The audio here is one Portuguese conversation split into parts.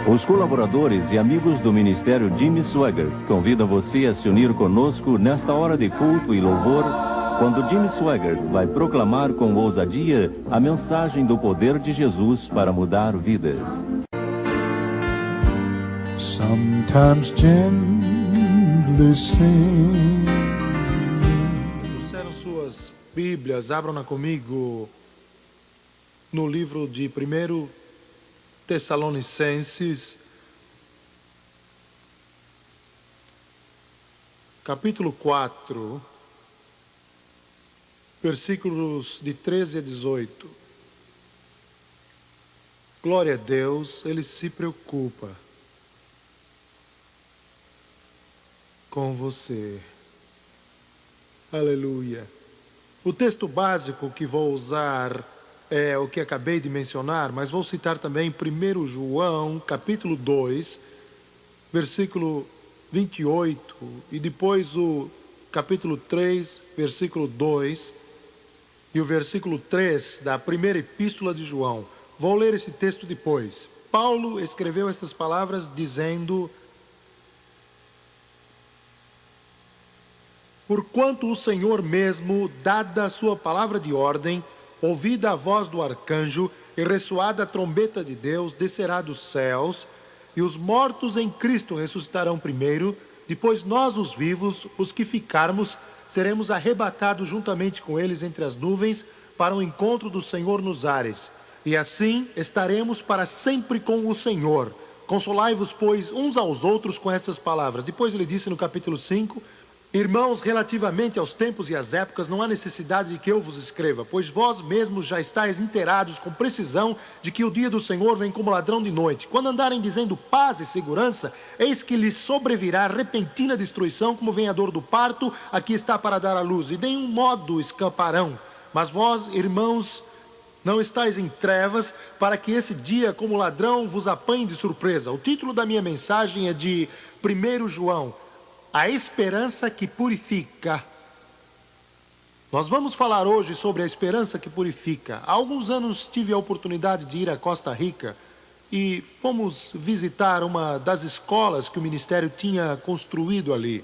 Os colaboradores e amigos do Ministério Jimmy Swaggart convidam você a se unir conosco nesta hora de culto e louvor, quando Jimmy Swaggart vai proclamar com ousadia a mensagem do poder de Jesus para mudar vidas. Sometimes gently sing. Trouxeram suas Bíblias, abram-na comigo no livro de 1 Tessalonicenses, capítulo 4, versículos de 13 a 18. Glória a Deus, Ele se preocupa com você. Aleluia. O texto básico que vou usar é o que acabei de mencionar, mas vou citar também 1 João, capítulo 2, versículo 28, e depois o capítulo 3, versículo 2, e o versículo 3 da primeira epístola de João. Vou ler esse texto depois. Paulo escreveu estas palavras dizendo: porquanto o Senhor mesmo, dada a sua palavra de ordem, ouvida a voz do arcanjo e ressoada a trombeta de Deus, descerá dos céus, e os mortos em Cristo ressuscitarão primeiro, depois nós, os vivos, os que ficarmos, seremos arrebatados juntamente com eles entre as nuvens, para o encontro do Senhor nos ares. E assim estaremos para sempre com o Senhor. Consolai-vos, pois, uns aos outros com essas palavras. Depois ele disse no capítulo 5... Irmãos, relativamente aos tempos e às épocas, não há necessidade de que eu vos escreva, pois vós mesmos já estáis inteirados com precisão de que o dia do Senhor vem como ladrão de noite. Quando andarem dizendo paz e segurança, eis que lhes sobrevirá repentina destruição, como vem a dor do parto, aqui está para dar à luz, e de nenhum modo escaparão. Mas vós, irmãos, não estáis em trevas, para que esse dia, como ladrão, vos apanhe de surpresa. O título da minha mensagem é de 1 João, a esperança que purifica. Nós vamos falar hoje sobre a esperança que purifica. Há alguns anos tive a oportunidade de ir a Costa Rica e fomos visitar uma das escolas que o ministério tinha construído ali.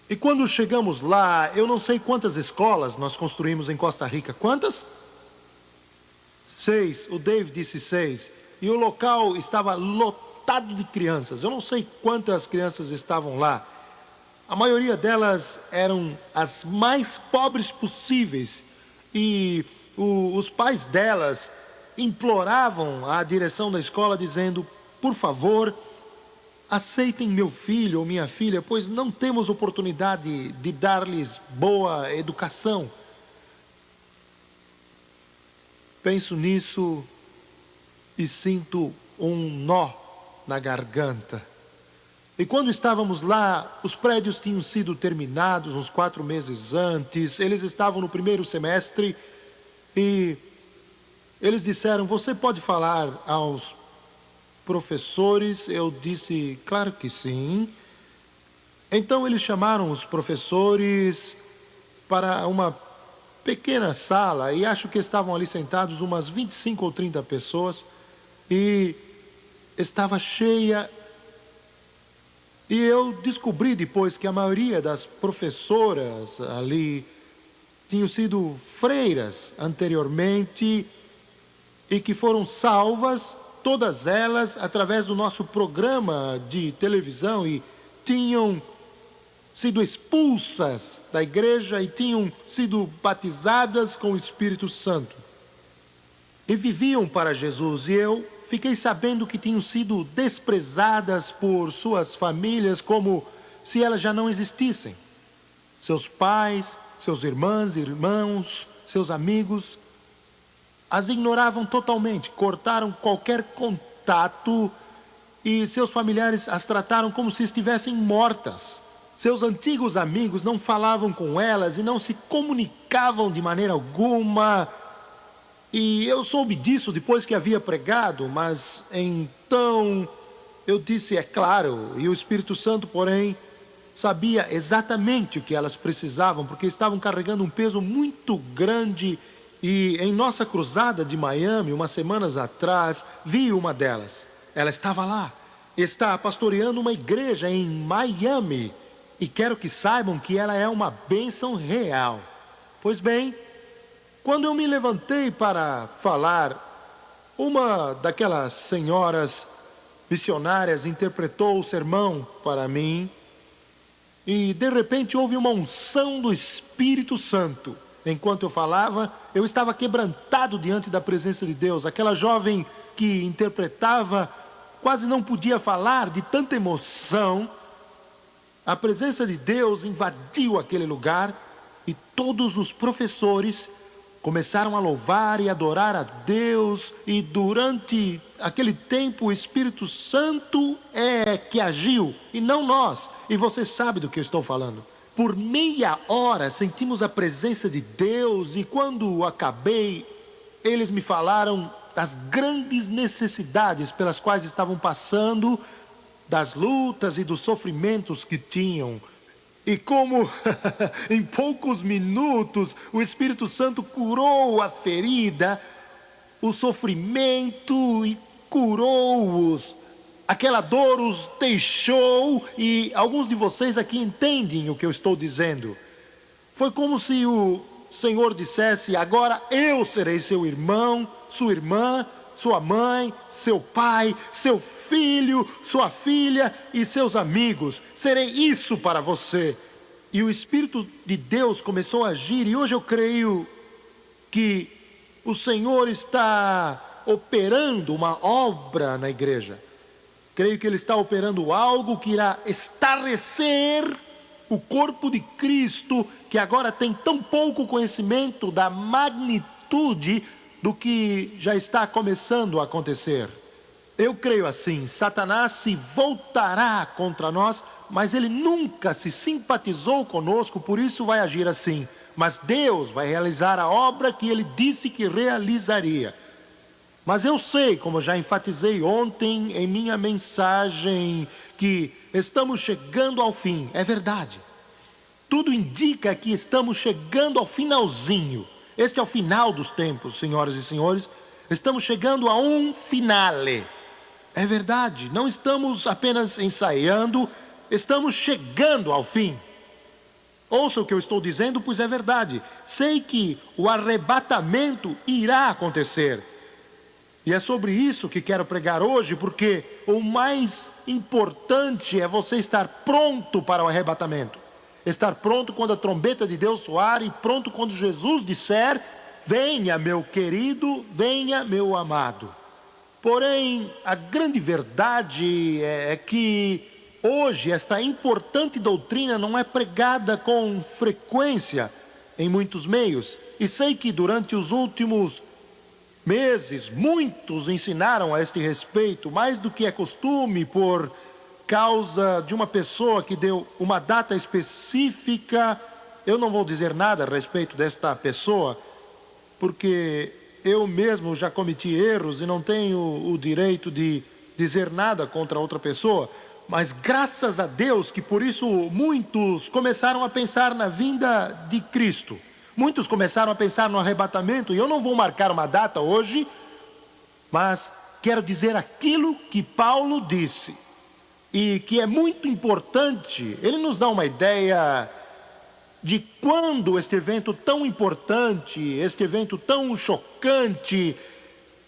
E quando chegamos lá, eu não sei quantas escolas nós construímos em Costa Rica. Quantas? 6. O Dave disse 6. E o local estava lotado de crianças. Eu não sei quantas crianças estavam lá. A maioria delas eram as mais pobres possíveis. E os pais delas imploravam a direção da escola dizendo: por favor, aceitem meu filho ou minha filha, pois não temos oportunidade de dar-lhes boa educação. Penso nisso e sinto um nó na garganta. E quando estávamos lá, os prédios tinham sido terminados uns 4 meses antes, eles estavam no primeiro semestre, e eles disseram: você pode falar aos professores? Eu disse: claro que sim. Então eles chamaram os professores para uma pequena sala, e acho que estavam ali sentados umas 25 ou 30 pessoas, e estava cheia. E eu descobri depois que a maioria das professoras ali tinham sido freiras anteriormente e que foram salvas, todas elas, através do nosso programa de televisão, e tinham sido expulsas da igreja e tinham sido batizadas com o Espírito Santo. E viviam para Jesus, e eu fiquei sabendo que tinham sido desprezadas por suas famílias como se elas já não existissem. Seus pais, seus irmãos, seus amigos as ignoravam totalmente, cortaram qualquer contato, e seus familiares as trataram como se estivessem mortas. Seus antigos amigos não falavam com elas e não se comunicavam de maneira alguma. E eu soube disso depois que havia pregado, mas então eu disse: é claro. E o Espírito Santo, porém, sabia exatamente o que elas precisavam, porque estavam carregando um peso muito grande E em nossa cruzada de Miami, umas semanas atrás, vi uma delas. Ela estava lá. Está pastoreando uma igreja em Miami. E quero que saibam que ela é uma bênção real. Pois bem, quando eu me levantei para falar, uma daquelas senhoras missionárias interpretou o sermão para mim. E de repente houve uma unção do Espírito Santo. Enquanto eu falava, eu estava quebrantado diante da presença de Deus. Aquela jovem que interpretava quase não podia falar de tanta emoção. A presença de Deus invadiu aquele lugar e todos os professores começaram a louvar e adorar a Deus. E durante aquele tempo o Espírito Santo é que agiu e não nós. E você sabe do que eu estou falando. Por meia hora sentimos a presença de Deus e quando acabei, eles me falaram das grandes necessidades pelas quais estavam passando, das lutas e dos sofrimentos que tinham. E como em poucos minutos o Espírito Santo curou a ferida, o sofrimento e curou-os. Aquela dor os deixou e alguns de vocês aqui entendem o que eu estou dizendo. Foi como se o Senhor dissesse: agora eu serei seu irmão, sua irmã, sua mãe, seu pai, seu filho, sua filha e seus amigos. Serei isso para você. E o Espírito de Deus começou a agir e hoje eu creio que o Senhor está operando uma obra na igreja. Creio que Ele está operando algo que irá estarrecer o corpo de Cristo, que agora tem tão pouco conhecimento da magnitude do que já está começando a acontecer. Eu creio assim, Satanás se voltará contra nós, mas ele nunca se simpatizou conosco, por isso vai agir assim. Mas Deus vai realizar a obra que Ele disse que realizaria. Mas eu sei, como já enfatizei ontem em minha mensagem, que estamos chegando ao fim. É verdade. Tudo indica que estamos chegando ao finalzinho. Este é o final dos tempos, senhoras e senhores. Estamos chegando a um finale. É verdade. Não estamos apenas ensaiando, estamos chegando ao fim. Ouça o que eu estou dizendo, pois é verdade. Sei que o arrebatamento irá acontecer. E é sobre isso que quero pregar hoje, porque o mais importante é você estar pronto para o arrebatamento. Estar pronto quando a trombeta de Deus soar e pronto quando Jesus disser: venha meu querido, venha meu amado. Porém, a grande verdade é que hoje esta importante doutrina não é pregada com frequência em muitos meios. E sei que durante os últimos meses, muitos ensinaram a este respeito, mais do que é costume, por causa de uma pessoa que deu uma data específica. Eu não vou dizer nada a respeito desta pessoa, porque eu mesmo já cometi erros e não tenho o direito de dizer nada contra outra pessoa. Mas graças a Deus que por isso muitos começaram a pensar na vinda de Cristo. Muitos começaram a pensar no arrebatamento, e eu não vou marcar uma data hoje, mas quero dizer aquilo que Paulo disse, e que é muito importante. Ele nos dá uma ideia de quando este evento tão importante, este evento tão chocante,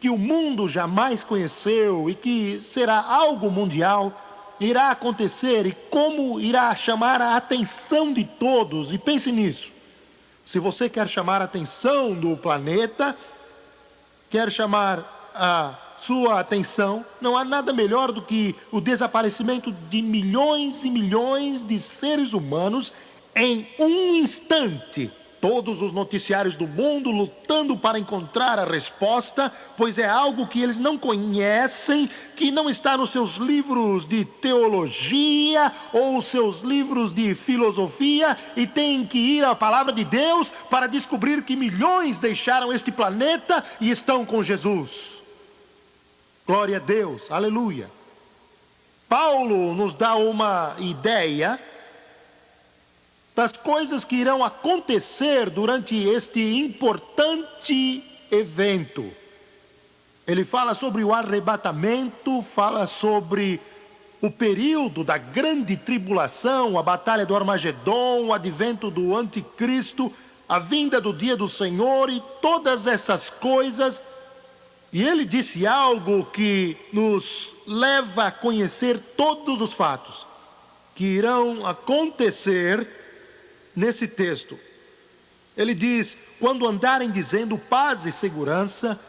que o mundo jamais conheceu e que será algo mundial, irá acontecer, e como irá chamar a atenção de todos. E pense nisso. Se você quer chamar a atenção do planeta, quer chamar a sua atenção, não há nada melhor do que o desaparecimento de milhões e milhões de seres humanos em um instante. Todos os noticiários do mundo lutando para encontrar a resposta, pois é algo que eles não conhecem, que não está nos seus livros de teologia ou seus livros de filosofia, e tem que ir à palavra de Deus para descobrir que milhões deixaram este planeta e estão com Jesus. Glória a Deus, aleluia. Paulo nos dá uma ideia das coisas que irão acontecer durante este importante evento. Ele fala sobre o arrebatamento, fala sobre o período da grande tribulação, a batalha do Armagedon, o advento do anticristo, a vinda do dia do Senhor e todas essas coisas. E ele disse algo que nos leva a conhecer todos os fatos que irão acontecer nesse texto. Ele diz: quando andarem dizendo paz e segurança,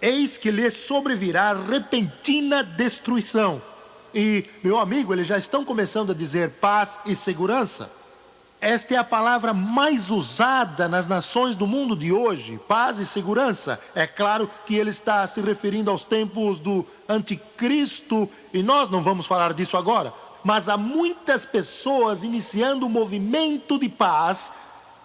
eis que lhes sobrevirá repentina destruição. E, meu amigo, eles já estão começando a dizer paz e segurança. Esta é a palavra mais usada nas nações do mundo de hoje, paz e segurança. É claro que ele está se referindo aos tempos do anticristo, e nós não vamos falar disso agora. Mas há muitas pessoas iniciando o movimento de paz,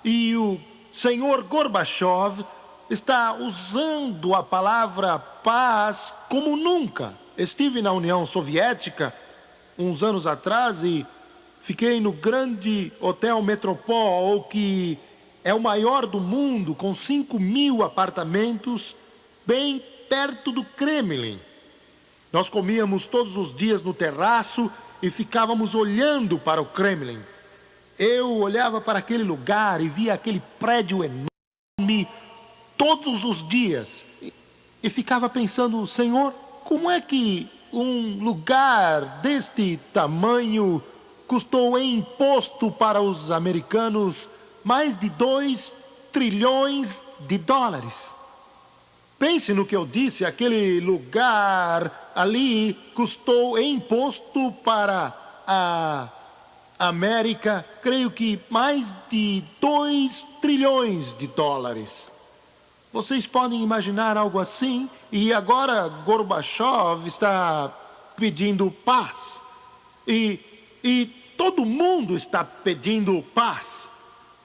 e o senhor Gorbachev está usando a palavra paz como nunca. Estive na União Soviética uns anos atrás e fiquei no grande Hotel Metropol, que é o maior do mundo, com 5.000 apartamentos, bem perto do Kremlin. Nós comíamos todos os dias no terraço e ficávamos olhando para o Kremlin. Eu olhava para aquele lugar e via aquele prédio enorme todos os dias e ficava pensando: Senhor, como é que um lugar deste tamanho custou em imposto para os americanos mais de 2 trilhões de dólares? Pense no que eu disse, aquele lugar ali custou em imposto para a América, creio que mais de 2 trilhões de dólares. Vocês podem imaginar algo assim? E agora Gorbachev está pedindo paz. E todo mundo está pedindo paz.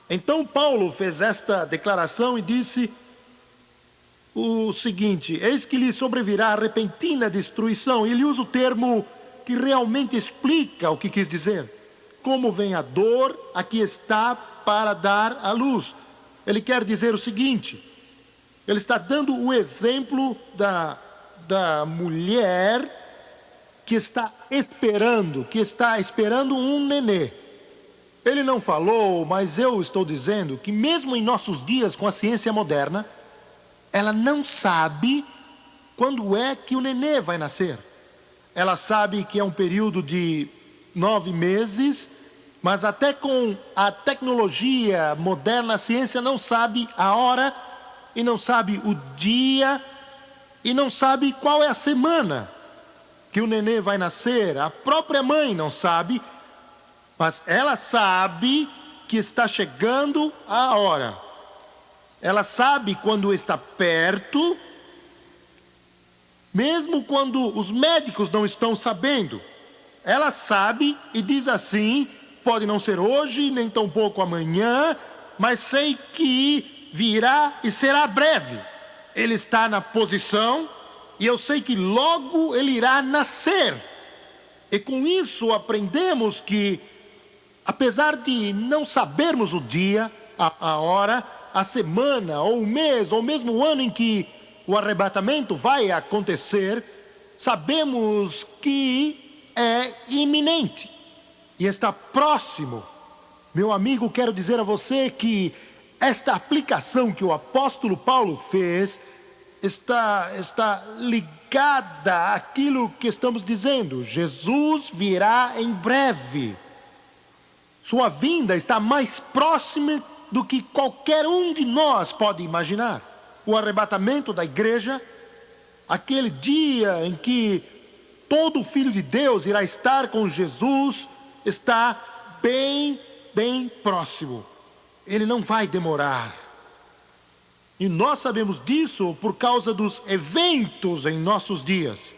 Então Paulo fez esta declaração e disse o seguinte: eis que lhe sobrevirá a repentina destruição. E ele usa o termo que realmente explica o que quis dizer. Como vem a dor, aqui está para dar a luz. Ele quer dizer o seguinte: ele está dando o exemplo da mulher que está esperando um nenê. Ele não falou, mas eu estou dizendo que mesmo em nossos dias, com a ciência moderna, ela não sabe quando é que o nenê vai nascer. Ela sabe que é um período de 9 meses, mas até com a tecnologia moderna, a ciência não sabe a hora, e não sabe o dia, e não sabe qual é a semana que o nenê vai nascer. A própria mãe não sabe, mas ela sabe que está chegando a hora. Ela sabe quando está perto, mesmo quando os médicos não estão sabendo. Ela sabe e diz assim: pode não ser hoje, nem tampouco amanhã, mas sei que virá e será breve. Ele está na posição e eu sei que logo ele irá nascer. E com isso aprendemos que, apesar de não sabermos o dia, a hora, a semana, ou o mês, ou mesmo o ano em que o arrebatamento vai acontecer, sabemos que é iminente e está próximo. Meu amigo, quero dizer a você que esta aplicação que o apóstolo Paulo fez está ligada àquilo que estamos dizendo. Jesus virá em breve. Sua vinda está mais próxima do que qualquer um de nós pode imaginar. O arrebatamento da igreja, aquele dia em que todo filho de Deus irá estar com Jesus, está bem próximo. Ele não vai demorar. E nós sabemos disso por causa dos eventos em nossos dias,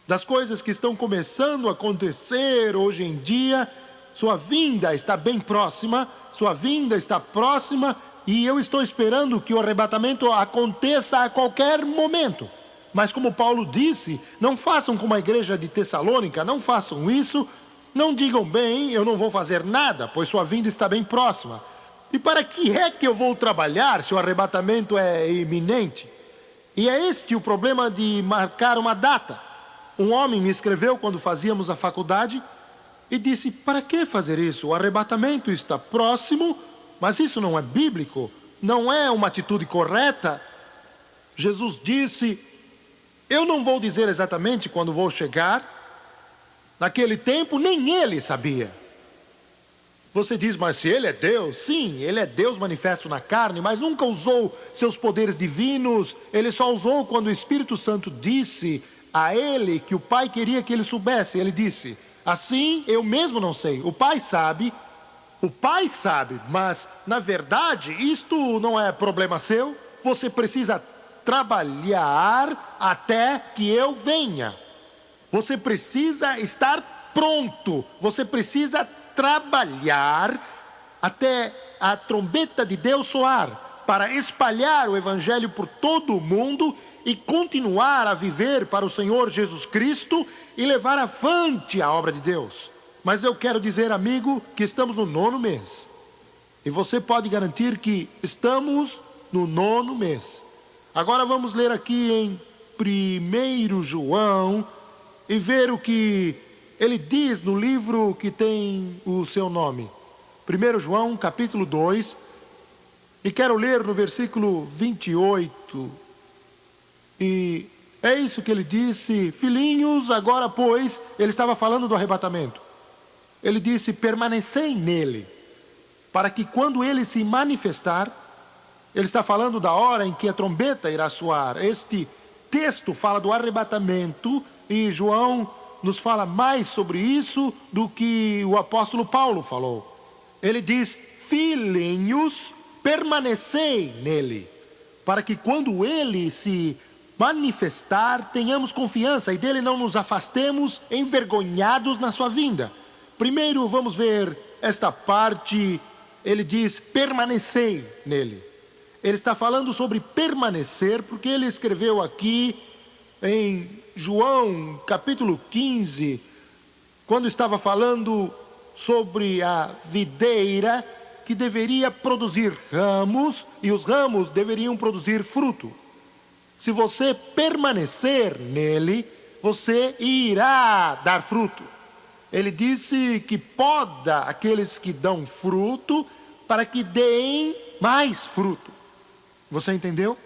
das coisas que estão começando a acontecer hoje em dia. Sua vinda está bem próxima, sua vinda está próxima, e eu estou esperando que o arrebatamento aconteça a qualquer momento. Mas como Paulo disse, não façam como a igreja de Tessalônica, não façam isso. Não digam bem, eu não vou fazer nada, pois sua vinda está bem próxima. E para que é que eu vou trabalhar se o arrebatamento é iminente? E é este o problema de marcar uma data. Um homem me escreveu quando fazíamos a faculdade e disse: para que fazer isso? O arrebatamento está próximo, mas isso não é bíblico, não é uma atitude correta. Jesus disse: eu não vou dizer exatamente quando vou chegar. Naquele tempo nem ele sabia. Você diz: mas se ele é Deus? Sim, ele é Deus manifesto na carne, mas nunca usou seus poderes divinos. Ele só usou quando o Espírito Santo disse a ele que o Pai queria que ele soubesse. Ele disse: assim eu mesmo não sei, o Pai sabe, mas na verdade isto não é problema seu. Você precisa trabalhar até que eu venha. Você precisa estar pronto, você precisa trabalhar até a trombeta de Deus soar, para espalhar o Evangelho por todo o mundo e continuar a viver para o Senhor Jesus Cristo e levar avante a obra de Deus. Mas eu quero dizer, amigo, que estamos no 9º mês. E você pode garantir que estamos no 9º mês. Agora vamos ler aqui em 1 João e ver o que ele diz no livro que tem o seu nome. 1 João, capítulo 2, e quero ler no versículo 28. E é isso que ele disse: filhinhos, agora pois, ele estava falando do arrebatamento. Ele disse: permanecei nele, para que quando ele se manifestar, ele está falando da hora em que a trombeta irá soar. Este texto fala do arrebatamento e João nos fala mais sobre isso do que o apóstolo Paulo falou. Ele diz: filhinhos, permanecei nele, para que quando ele se manifestar, tenhamos confiança e dele não nos afastemos envergonhados na sua vinda. Primeiro vamos ver esta parte. Ele diz: permanecei nele. Ele está falando sobre permanecer, porque ele escreveu aqui em João capítulo 15, quando estava falando sobre a videira que deveria produzir ramos, e os ramos deveriam produzir fruto. Se você permanecer nele, você irá dar fruto. Ele disse que poda aqueles que dão fruto, para que deem mais fruto. Você entendeu?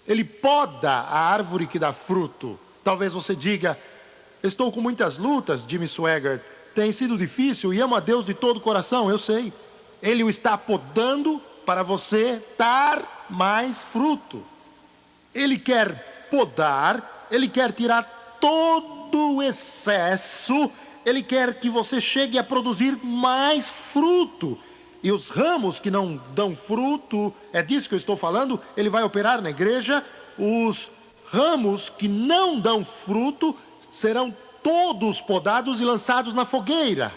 Ele poda a árvore que dá fruto. Talvez você diga: estou com muitas lutas, Jimmy Swaggart, tem sido difícil e amo a Deus de todo o coração. Eu sei. Ele o está podando para você dar mais fruto. Ele quer podar, ele quer tirar todo o excesso, ele quer que você chegue a produzir mais fruto. E os ramos que não dão fruto, é disso que eu estou falando, ele vai operar na igreja. Os ramos que não dão fruto serão todos podados e lançados na fogueira.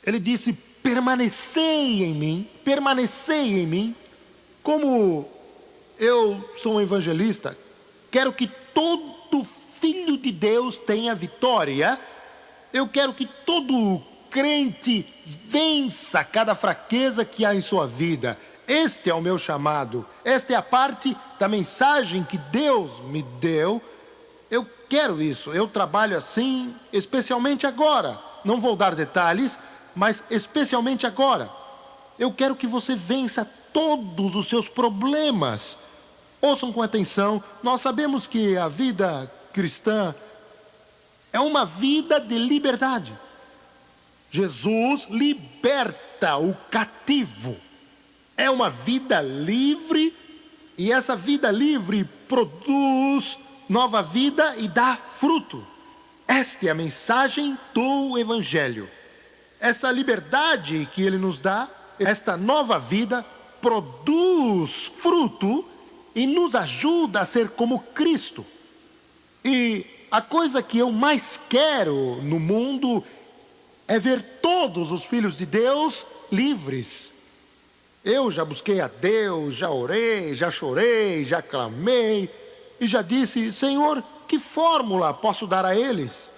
Ele disse: permanecei em mim, permanecei em mim. Como eu sou um evangelista, quero que todo filho de Deus tenha vitória. Eu quero que todo crente vença cada fraqueza que há em sua vida. Este é o meu chamado. Esta é a parte da mensagem que Deus me deu. Eu quero isso. Eu trabalho assim, especialmente agora. Não vou dar detalhes, mas especialmente agora. Eu quero que você vença todos os seus problemas. Ouçam com atenção. Nós sabemos que a vida cristã é uma vida de liberdade. Jesus liberta o cativo. É uma vida livre, e essa vida livre produz nova vida e dá fruto. Esta é a mensagem do Evangelho. Essa liberdade que Ele nos dá, esta nova vida, produz fruto e nos ajuda a ser como Cristo. E a coisa que eu mais quero no mundo é ver todos os filhos de Deus livres. Eu já busquei a Deus, já orei, já chorei, já clamei e já disse: Senhor, que fórmula posso dar a eles?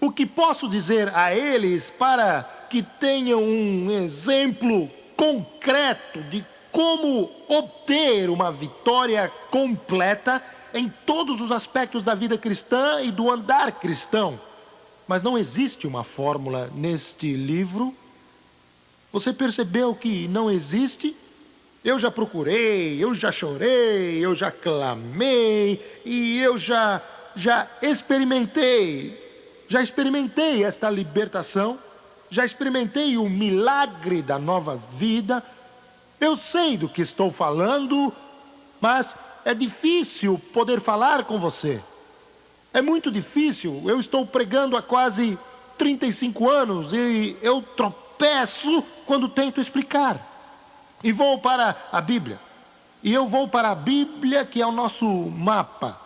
O que posso dizer a eles para que tenham um exemplo concreto de como obter uma vitória completa em todos os aspectos da vida cristã e do andar cristão? Mas não existe uma fórmula neste livro. Você percebeu que não existe? Eu já procurei, eu já chorei, eu já clamei e eu já experimentei esta libertação, já experimentei o milagre da nova vida. Eu sei do que estou falando, mas é difícil poder falar com você. É muito difícil. Eu estou pregando há quase 35 anos e eu tropeço quando tento explicar. E vou para a Bíblia. E eu vou para a Bíblia, que é o nosso mapa.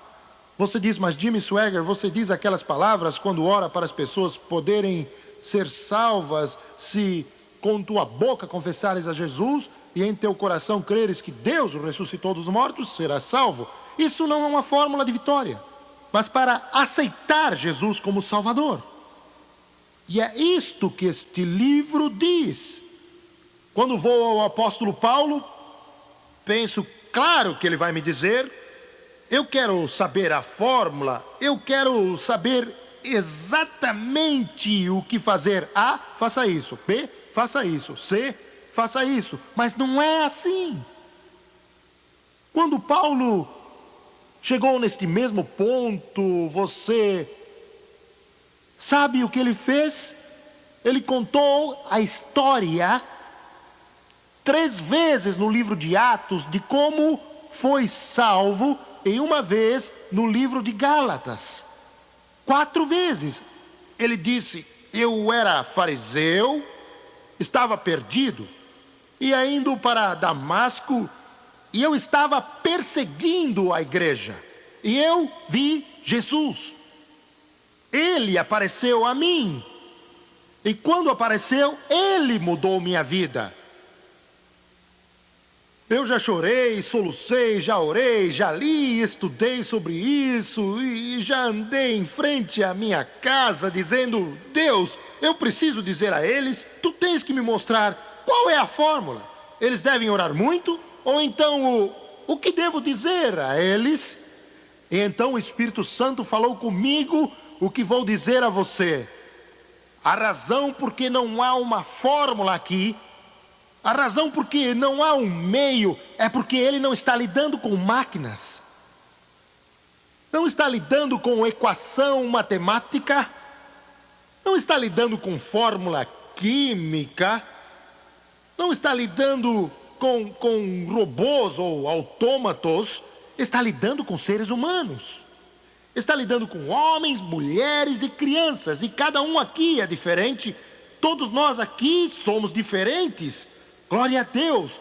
Você diz, mas Jimmy Swaggart, você diz aquelas palavras quando ora para as pessoas poderem ser salvas se com tua boca confessares a Jesus e em teu coração creres que Deus o ressuscitou dos mortos, serás salvo. Isso não é uma fórmula de vitória, mas para aceitar Jesus como Salvador. E é isto que este livro diz. Quando vou ao apóstolo Paulo, penso, claro que ele vai me dizer, eu quero saber a fórmula, eu quero saber exatamente o que fazer. A, faça isso. B, faça isso. C, faça isso. Mas não é assim. Quando Paulo chegou neste mesmo ponto, você sabe o que ele fez? Ele contou a história 3 vezes no livro de Atos de como foi salvo, e uma vez no livro de Gálatas. 4 vezes. Ele disse, eu era fariseu, estava perdido, ia indo para Damasco, e eu estava perseguindo a igreja. E eu vi Jesus. Ele apareceu a mim. E quando apareceu, ele mudou minha vida. Eu já chorei, solucei, já orei, já li, estudei sobre isso e já andei em frente à minha casa dizendo, Deus, eu preciso dizer a eles, tu tens que me mostrar qual é a fórmula. Eles devem orar muito? Ou então o que devo dizer a eles? E então o Espírito Santo falou comigo o que vou dizer a você. A razão porque não há uma fórmula aqui, a razão porque não há um meio, é porque ele não está lidando com máquinas. Não está lidando com equação matemática. Não está lidando com fórmula química. Não está lidando com robôs ou autômatos. Está lidando com seres humanos. Está lidando com homens, mulheres e crianças. E cada um aqui é diferente. Todos nós aqui somos diferentes. Glória a Deus.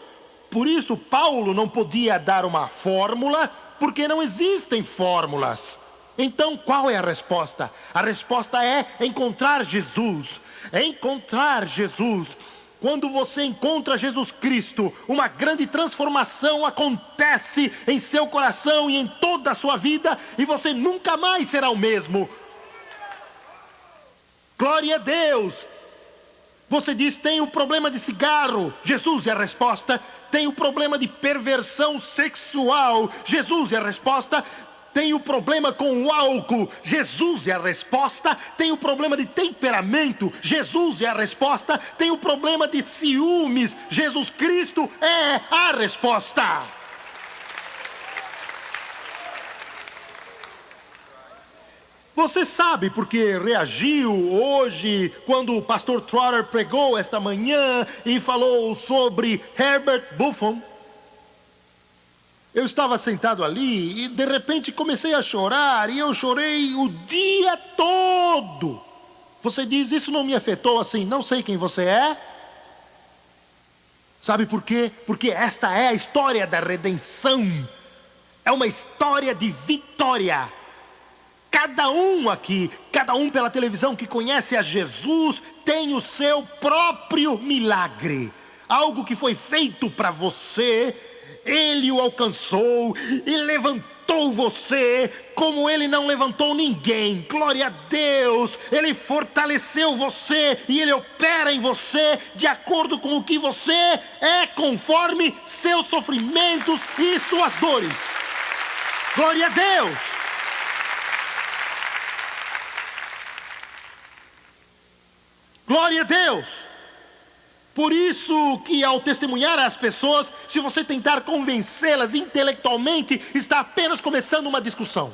Por isso Paulo não podia dar uma fórmula, porque não existem fórmulas. Então qual é a resposta? A resposta é encontrar Jesus. Encontrar Jesus. Quando você encontra Jesus Cristo, uma grande transformação acontece em seu coração e em toda a sua vida, e você nunca mais será o mesmo. Glória a Deus. Você diz, tem o problema de cigarro, Jesus é a resposta. Tem o problema de perversão sexual, Jesus é a resposta. Tem o problema com o álcool, Jesus é a resposta. Tem o problema de temperamento, Jesus é a resposta. Tem o problema de ciúmes, Jesus Cristo é a resposta. Você sabe porque reagiu hoje quando o pastor Trotter pregou esta manhã e falou sobre Herbert Buffon? Eu estava sentado ali e de repente comecei a chorar e eu chorei o dia todo. Você diz, isso não me afetou assim, não sei quem você é. Sabe por quê? Porque esta é a história da redenção. É uma história de vitória. Cada um aqui, cada um pela televisão que conhece a Jesus, tem o seu próprio milagre. Algo que foi feito para você, ele o alcançou e levantou levantou você como Ele não levantou ninguém. Glória a Deus. Ele fortaleceu você e Ele opera em você de acordo com o que você é, conforme seus sofrimentos e suas dores. Glória a Deus. Glória a Deus. Por isso que ao testemunhar às pessoas, se você tentar convencê-las intelectualmente, está apenas começando uma discussão.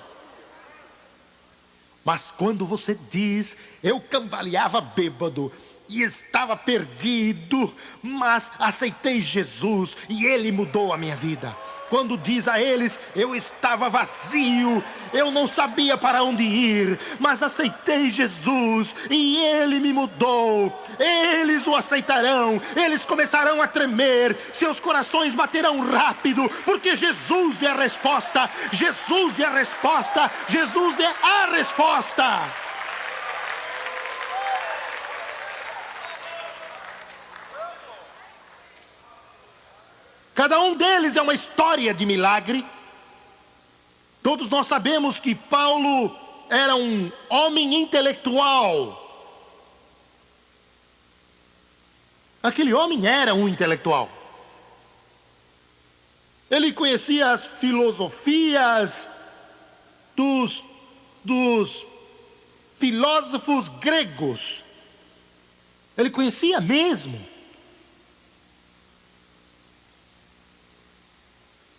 Mas quando você diz, eu cambaleava bêbado e estava perdido, mas aceitei Jesus e Ele mudou a minha vida. Quando diz a eles, eu estava vazio, eu não sabia para onde ir, mas aceitei Jesus e Ele me mudou. Eles o aceitarão, eles começarão a tremer, seus corações baterão rápido, porque Jesus é a resposta, Jesus é a resposta, Jesus é a resposta. Cada um deles é uma história de milagre. Todos nós sabemos que Paulo era um homem intelectual. Aquele homem era um intelectual. Ele conhecia as filosofias dos filósofos gregos. Ele conhecia mesmo.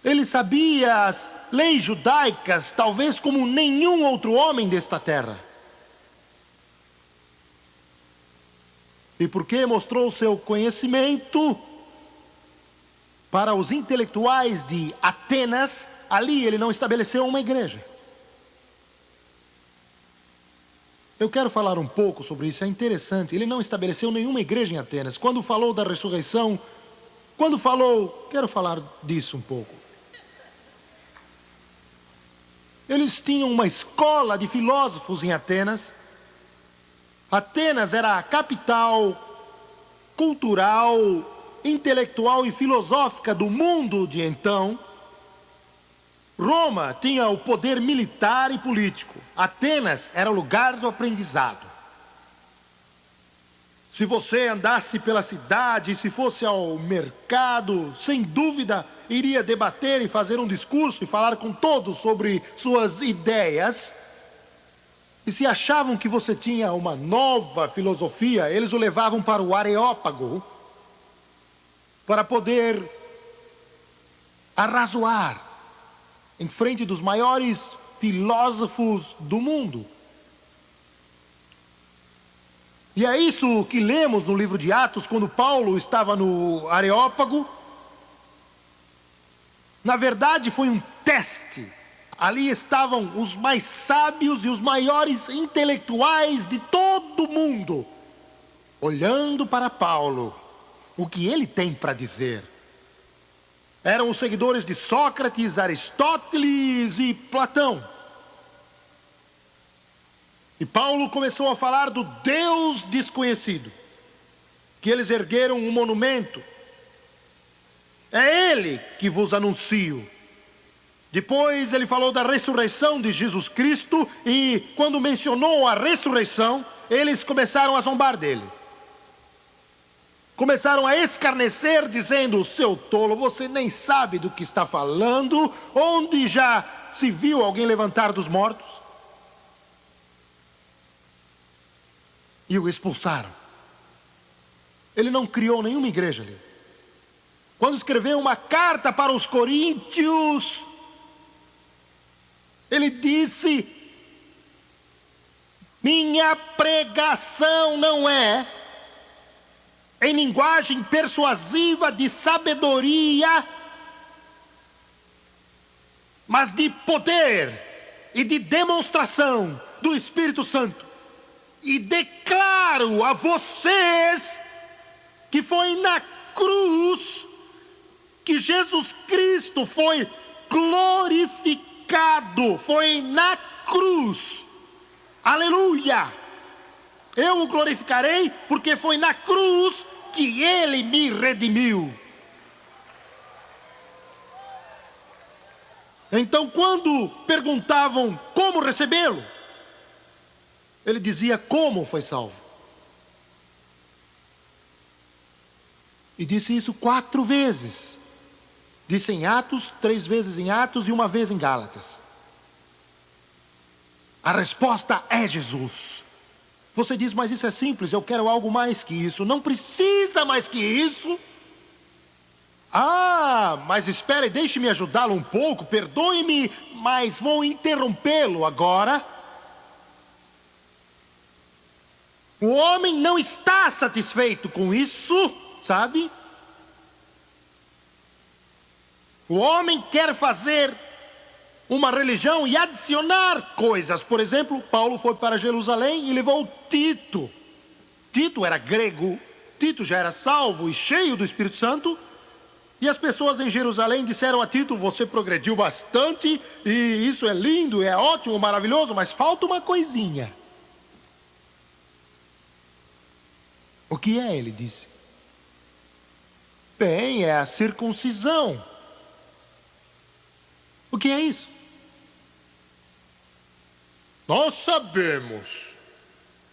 Ele sabia as leis judaicas, talvez como nenhum outro homem desta terra. E porque mostrou seu conhecimento para os intelectuais de Atenas, ali ele não estabeleceu uma igreja. Eu quero falar um pouco sobre isso, é interessante. Ele não estabeleceu nenhuma igreja em Atenas. Quando falou da ressurreição, quero falar disso um pouco. Eles tinham uma escola de filósofos em Atenas. Atenas era a capital cultural, intelectual e filosófica do mundo de então. Roma tinha o poder militar e político. Atenas era o lugar do aprendizado. Se você andasse pela cidade, se fosse ao mercado, sem dúvida iria debater e fazer um discurso e falar com todos sobre suas ideias. E se achavam que você tinha uma nova filosofia, eles o levavam para o Areópago para poder arrazoar em frente dos maiores filósofos do mundo. E é isso que lemos no livro de Atos, quando Paulo estava no Areópago. Na verdade, foi um teste. Ali estavam os mais sábios e os maiores intelectuais de todo o mundo, olhando para Paulo, o que ele tem para dizer. Eram os seguidores de Sócrates, Aristóteles e Platão. E Paulo começou a falar do Deus desconhecido, que eles ergueram um monumento. É Ele que vos anuncio. Depois ele falou da ressurreição de Jesus Cristo, e quando mencionou a ressurreição, eles começaram a zombar dele. Começaram a escarnecer, dizendo: seu tolo, você nem sabe do que está falando. Onde já se viu alguém levantar dos mortos? E o expulsaram. Ele não criou nenhuma igreja ali. Quando escreveu uma carta para os coríntios, ele disse: minha pregação não é em linguagem persuasiva de sabedoria, mas de poder e de demonstração do Espírito Santo. E declaro a vocês que foi na cruz que Jesus Cristo foi glorificado. Foi na cruz. Aleluia! Eu o glorificarei porque foi na cruz que Ele me redimiu. Então, quando perguntavam como recebê-lo, ele dizia como foi salvo. E disse isso 4 vezes. Disse em Atos, 3 vezes em Atos e 1 vez em Gálatas. A resposta é Jesus. Você diz, mas isso é simples, eu quero algo mais que isso. Não precisa mais que isso. Ah, mas espere, deixe-me ajudá-lo um pouco, perdoe-me, mas vou interrompê-lo agora. O homem não está satisfeito com isso, sabe? O homem quer fazer uma religião e adicionar coisas. Por exemplo, Paulo foi para Jerusalém e levou Tito. Tito era grego, Tito já era salvo e cheio do Espírito Santo. E as pessoas em Jerusalém disseram a Tito, você progrediu bastante, e isso é lindo, é ótimo, maravilhoso, mas falta uma coisinha. O que é? Ele disse. Bem, é a circuncisão. O que é isso? Nós sabemos.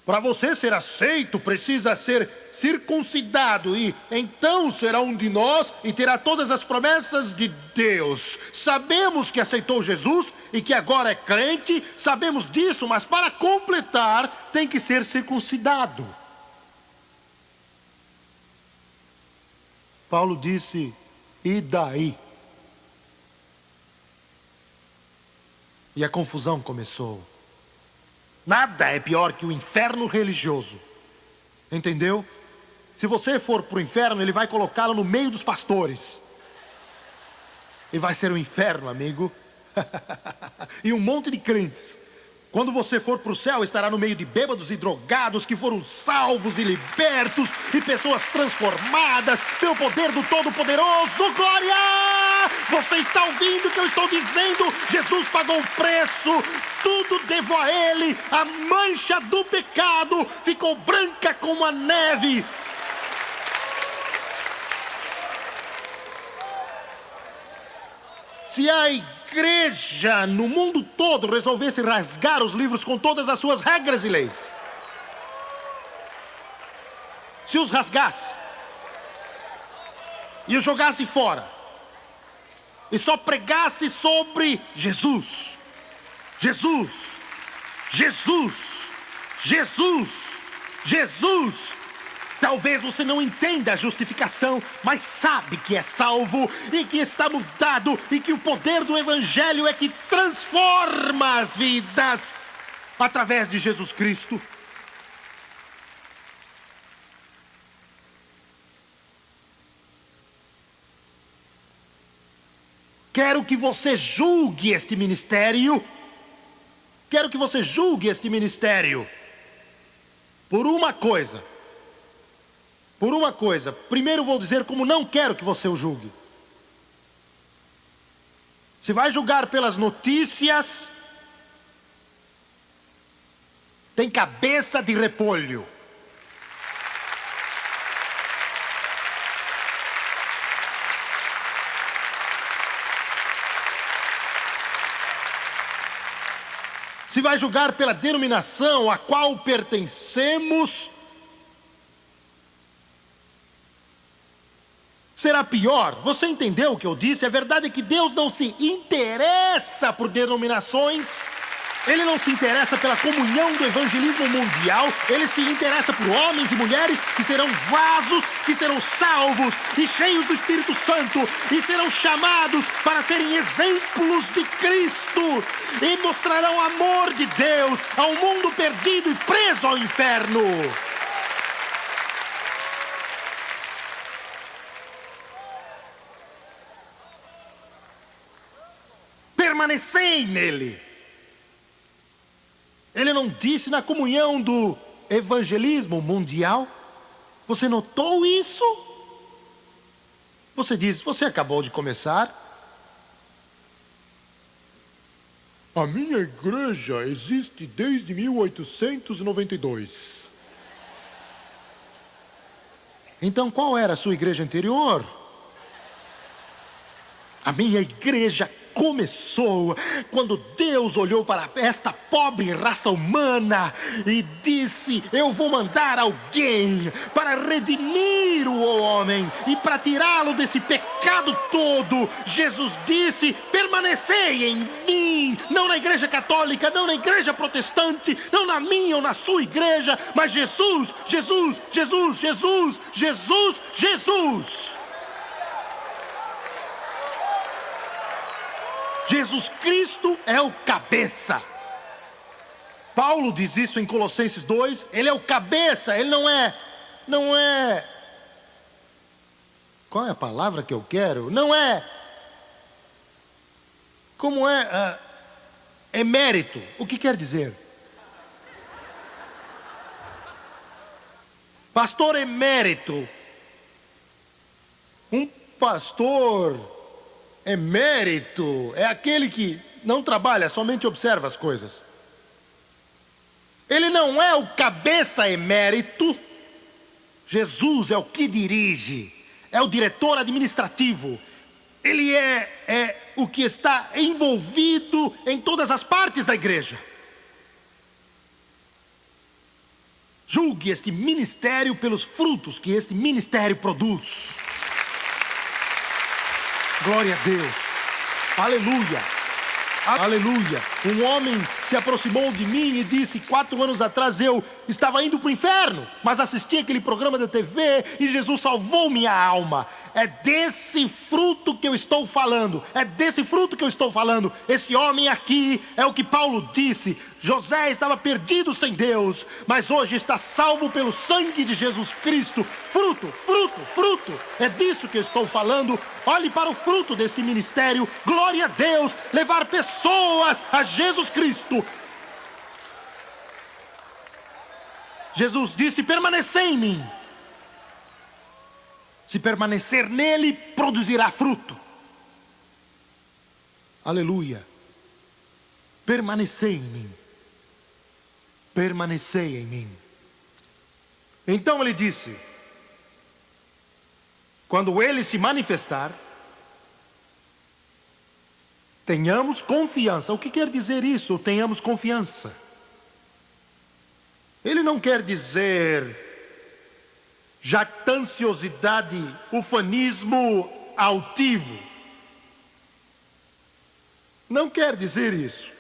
Para você ser aceito, precisa ser circuncidado e então será um de nós e terá todas as promessas de Deus. Sabemos que aceitou Jesus e que agora é crente, sabemos disso, mas para completar tem que ser circuncidado. Paulo disse, e daí? E a confusão começou. Nada é pior que o inferno religioso. Entendeu? Se você for para o inferno, ele vai colocá-lo no meio dos pastores. E vai ser um inferno, amigo. E um monte de crentes. Quando você for para o céu, estará no meio de bêbados e drogados que foram salvos e libertos, e pessoas transformadas pelo poder do Todo-Poderoso. Glória! Você está ouvindo o que eu estou dizendo? Jesus pagou o preço, tudo devo a Ele. A mancha do pecado ficou branca como a neve. Se a igreja no mundo todo resolvesse rasgar os livros com todas as suas regras e leis, se os rasgasse e os jogasse fora e só pregasse sobre Jesus, Jesus, Jesus, Jesus, Jesus, talvez você não entenda a justificação, mas sabe que é salvo e que está mudado e que o poder do Evangelho é que transforma as vidas através de Jesus Cristo. Quero que você julgue este ministério. Quero que você julgue este ministério por uma coisa. Por uma coisa. Primeiro vou dizer como não quero que você o julgue. Se vai julgar pelas notícias, tem cabeça de repolho. Se vai julgar pela denominação a qual pertencemos, será pior. Você entendeu o que eu disse? A verdade é que Deus não se interessa por denominações. Ele não se interessa pela comunhão do evangelismo mundial. Ele se interessa por homens e mulheres que serão vasos, que serão salvos e cheios do Espírito Santo e serão chamados para serem exemplos de Cristo e mostrarão o amor de Deus ao mundo perdido e preso ao inferno. Permanecei nele. Ele não disse na comunhão do evangelismo mundial? Você notou isso? Você diz, você acabou de começar? A minha igreja existe desde 1892. Então qual era a sua igreja anterior? A minha igreja começou quando Deus olhou para esta pobre raça humana e disse: eu vou mandar alguém para redimir o homem e para tirá-lo desse pecado todo. Jesus disse: permanecei em mim, não na igreja católica, não na igreja protestante, não na minha ou na sua igreja, mas Jesus, Jesus, Jesus, Jesus, Jesus, Jesus. Jesus Cristo é o cabeça. Paulo diz isso em Colossenses 2. Ele é o cabeça, ele não é. Qual é a palavra que eu quero? Não é. Como é? Emérito. O que quer dizer? Pastor emérito. Um pastor emérito é aquele que não trabalha, somente observa as coisas. Ele não é o cabeça emérito. Jesus é o que dirige, é o diretor administrativo. Ele é o que está envolvido em todas as partes da igreja. Julgue este ministério pelos frutos que este ministério produz. Glória a Deus. Aleluia. Aleluia. Um homem se aproximou de mim e disse: 4 anos atrás eu estava indo para o inferno, mas assisti aquele programa da TV e Jesus salvou minha alma. É desse fruto que eu estou falando. É desse fruto que eu estou falando. Esse homem aqui é o que Paulo disse. José estava perdido sem Deus, mas hoje está salvo pelo sangue de Jesus Cristo. Fruto, fruto, fruto. É disso que eu estou falando. Olhe para o fruto deste ministério. Glória a Deus. Levar pessoas a Jesus Cristo. Jesus disse: permanecei em mim. Se permanecer nele, produzirá fruto. Aleluia. Permanecei em mim. Permanecei em mim. Então ele disse: quando ele se manifestar, tenhamos confiança. O que quer dizer isso? Tenhamos confiança. Ele não quer dizer jactanciosidade, ufanismo altivo. Não quer dizer isso.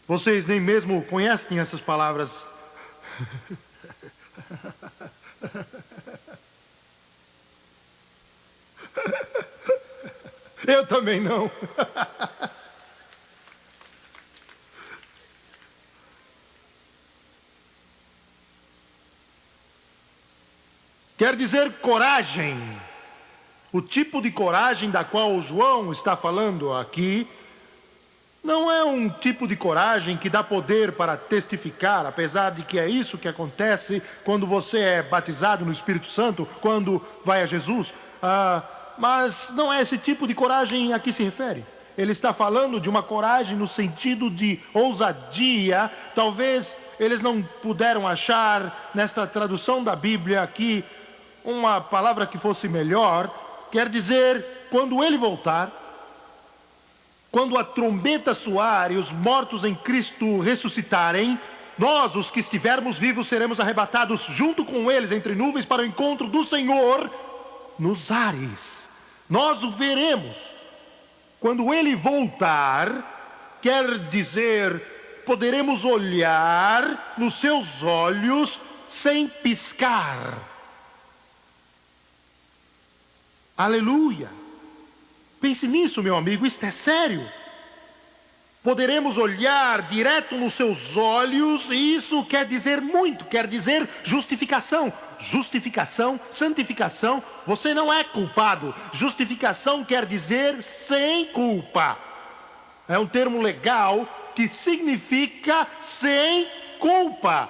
Vocês nem mesmo conhecem essas palavras. Eu também não. Quer dizer coragem. O tipo de coragem da qual João está falando aqui não é um tipo de coragem que dá poder para testificar, apesar de que é isso que acontece quando você é batizado no Espírito Santo, quando vai a Jesus. Mas não é esse tipo de coragem a que se refere. Ele está falando de uma coragem no sentido de ousadia. Talvez eles não puderam achar nesta tradução da Bíblia aqui uma palavra que fosse melhor. Quer dizer, quando ele voltar, quando a trombeta soar e os mortos em Cristo ressuscitarem, nós, os que estivermos vivos, seremos arrebatados junto com eles entre nuvens para o encontro do Senhor nos ares. Nós o veremos. Quando ele voltar, quer dizer, poderemos olhar nos seus olhos sem piscar. Aleluia. Pense nisso, meu amigo, isto é sério. Poderemos olhar direto nos seus olhos, e isso quer dizer muito, quer dizer justificação. Justificação, santificação, você não é culpado. Justificação quer dizer sem culpa. É um termo legal que significa sem culpa.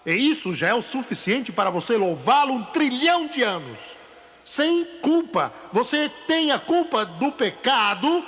E isso já é o suficiente para você louvá-lo 1 trilhão de anos. Sem culpa. Você tem a culpa do pecado.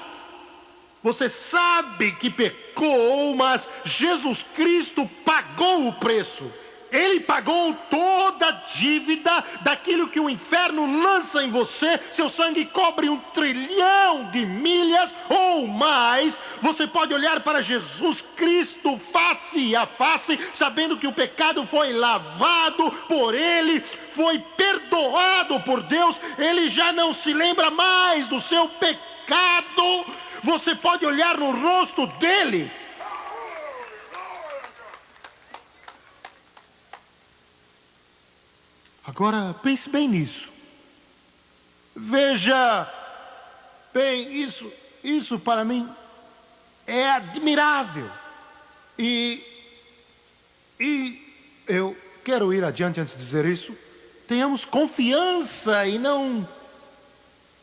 Você sabe que pecou, mas Jesus Cristo pagou o preço. Ele pagou toda a dívida daquilo que o inferno lança em você. Seu sangue cobre 1 trilhão de milhas ou mais. Você pode olhar para Jesus Cristo face a face, sabendo que o pecado foi lavado por Ele, foi perdoado por Deus. Ele já não se lembra mais do seu pecado. Você pode olhar no rosto dele. Agora pense bem nisso. Veja bem, isso para mim é admirável. E eu quero ir adiante antes de dizer isso. Tenhamos confiança e não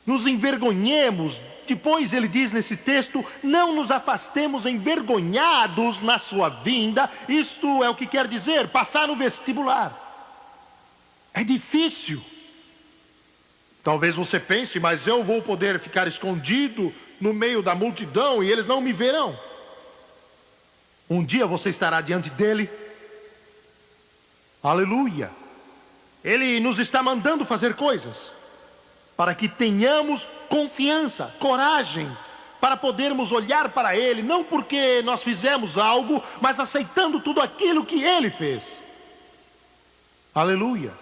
nos envergonhemos. Depois ele diz nesse texto: não nos afastemos envergonhados na sua vinda. Isto é o que quer dizer passar no vestibular. É difícil. Talvez você pense, mas eu vou poder ficar escondido no meio da multidão e eles não me verão. Um dia você estará diante dele. Aleluia. Ele nos está mandando fazer coisas para que tenhamos confiança, coragem, para podermos olhar para ele, não porque nós fizemos algo, mas aceitando tudo aquilo que ele fez. Aleluia.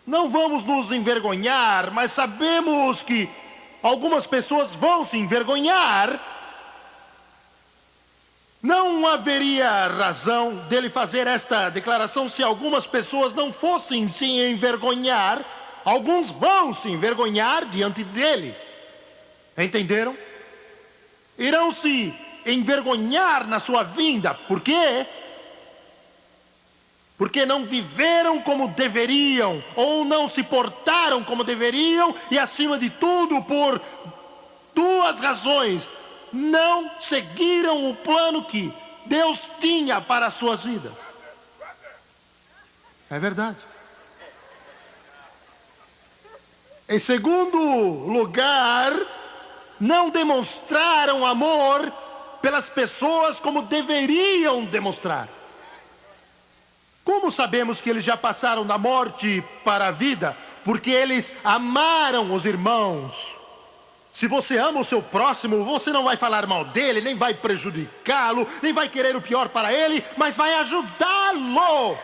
Não vamos nos envergonhar, mas sabemos que algumas pessoas vão se envergonhar. Não haveria razão dele fazer esta declaração se algumas pessoas não fossem se envergonhar. Alguns vão se envergonhar diante dele. Entenderam? Irão se envergonhar na sua vinda. Por quê? Porque não viveram como deveriam, ou não se portaram como deveriam, e acima de tudo, por 2 razões: não seguiram o plano que Deus tinha para as suas vidas. É verdade. Em segundo lugar, não demonstraram amor pelas pessoas como deveriam demonstrar. Como sabemos que eles já passaram da morte para a vida? Porque eles amaram os irmãos. Se você ama o seu próximo, você não vai falar mal dele, nem vai prejudicá-lo, nem vai querer o pior para ele, mas vai ajudá-lo.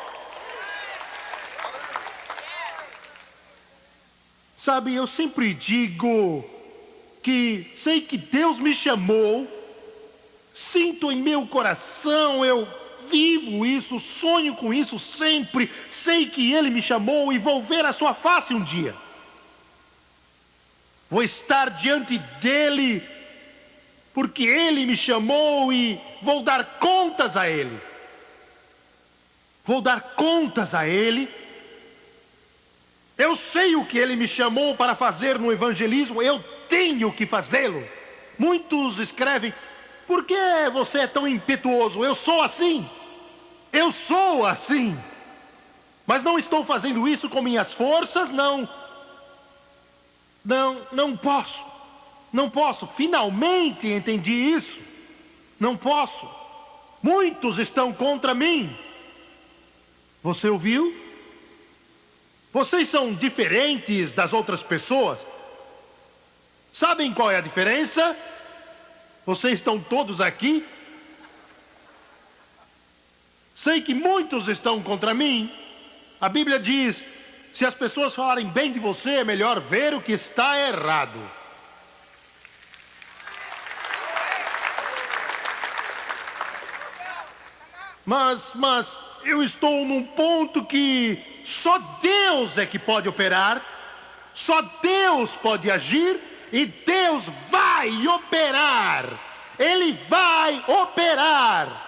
Sabe, eu sempre digo que sei que Deus me chamou, sinto em meu coração, eu vivo isso, sonho com isso sempre. Sei que Ele me chamou e vou ver a sua face um dia. Vou estar diante dEle, porque Ele me chamou e vou dar contas a Ele. Vou dar contas a Ele. Eu sei o que Ele me chamou para fazer no evangelismo, eu tenho que fazê-lo. Muitos escrevem: por que você é tão impetuoso? Eu sou assim. Eu sou assim. Mas não estou fazendo isso com minhas forças, não posso. Não posso. Finalmente entendi isso. Não posso. Muitos estão contra mim. Você ouviu? Vocês são diferentes das outras pessoas. Sabem qual é a diferença? Vocês estão todos aqui. Sei que muitos estão contra mim. A Bíblia diz: se as pessoas falarem bem de você, é melhor ver o que está errado. Mas eu estou num ponto que só Deus é que pode operar, só Deus pode agir, e Deus vai operar. Ele vai operar.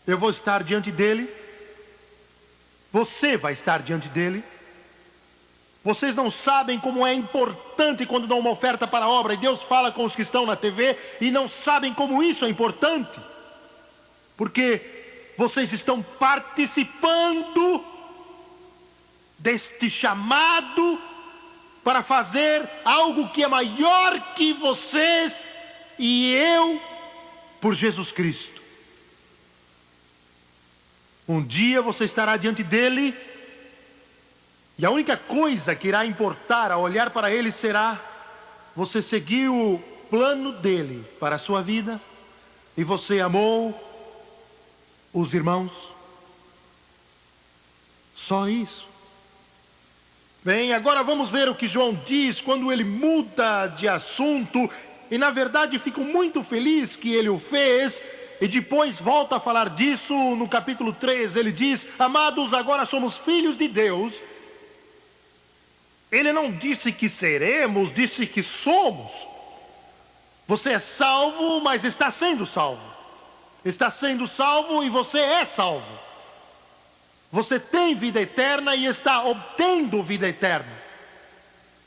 Eu vou estar diante dele. Você vai estar diante dele. Vocês não sabem como é importante quando dão uma oferta para a obra e Deus fala com os que estão na TV e não sabem como isso é importante. Porque vocês estão participando deste chamado para fazer algo que é maior que vocês e eu, por Jesus Cristo. Um dia você estará diante dele e a única coisa que irá importar ao olhar para ele será: você seguiu o plano dele para a sua vida e você amou os irmãos. Só isso. Bem, agora vamos ver o que João diz quando ele muda de assunto. E na verdade fico muito feliz que ele o fez. E depois volta a falar disso no capítulo 3. Ele diz: amados, agora somos filhos de Deus. Ele não disse que seremos, disse que somos. Você é salvo, mas está sendo salvo. Está sendo salvo e você é salvo. Você tem vida eterna e está obtendo vida eterna.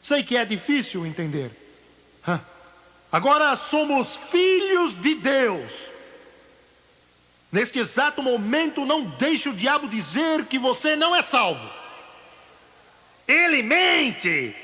Sei que é difícil entender. Agora somos filhos de Deus. Neste exato momento, não deixe o diabo dizer que você não é salvo. Ele mente.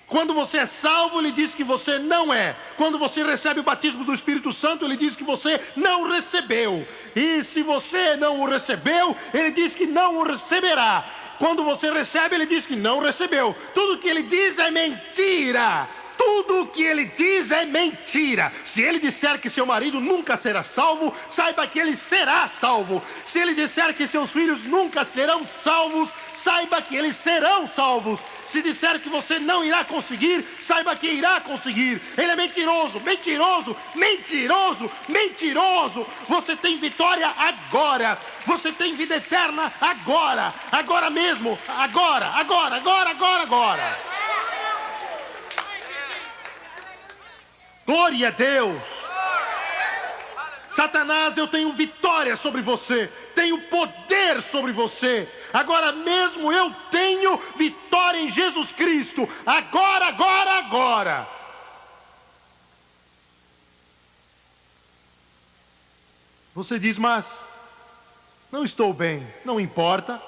Quando você é salvo, ele diz que você não é. Quando você recebe o batismo do Espírito Santo, ele diz que você não recebeu. E se você não o recebeu, ele diz que não o receberá. Quando você recebe, ele diz que não recebeu. Tudo que ele diz é mentira. Tudo o que ele diz é mentira. Se ele disser que seu marido nunca será salvo, saiba que ele será salvo. Se ele disser que seus filhos nunca serão salvos, saiba que eles serão salvos. Se disser que você não irá conseguir, saiba que irá conseguir. Ele é mentiroso, mentiroso, mentiroso, mentiroso. Você tem vitória agora. Você tem vida eterna agora. Agora mesmo, agora, agora, agora, agora, agora. Glória a Deus. Satanás, eu tenho vitória sobre você. Tenho poder sobre você. Agora mesmo eu tenho vitória em Jesus Cristo. Agora, agora, agora. Você diz: mas não estou bem. Não importa.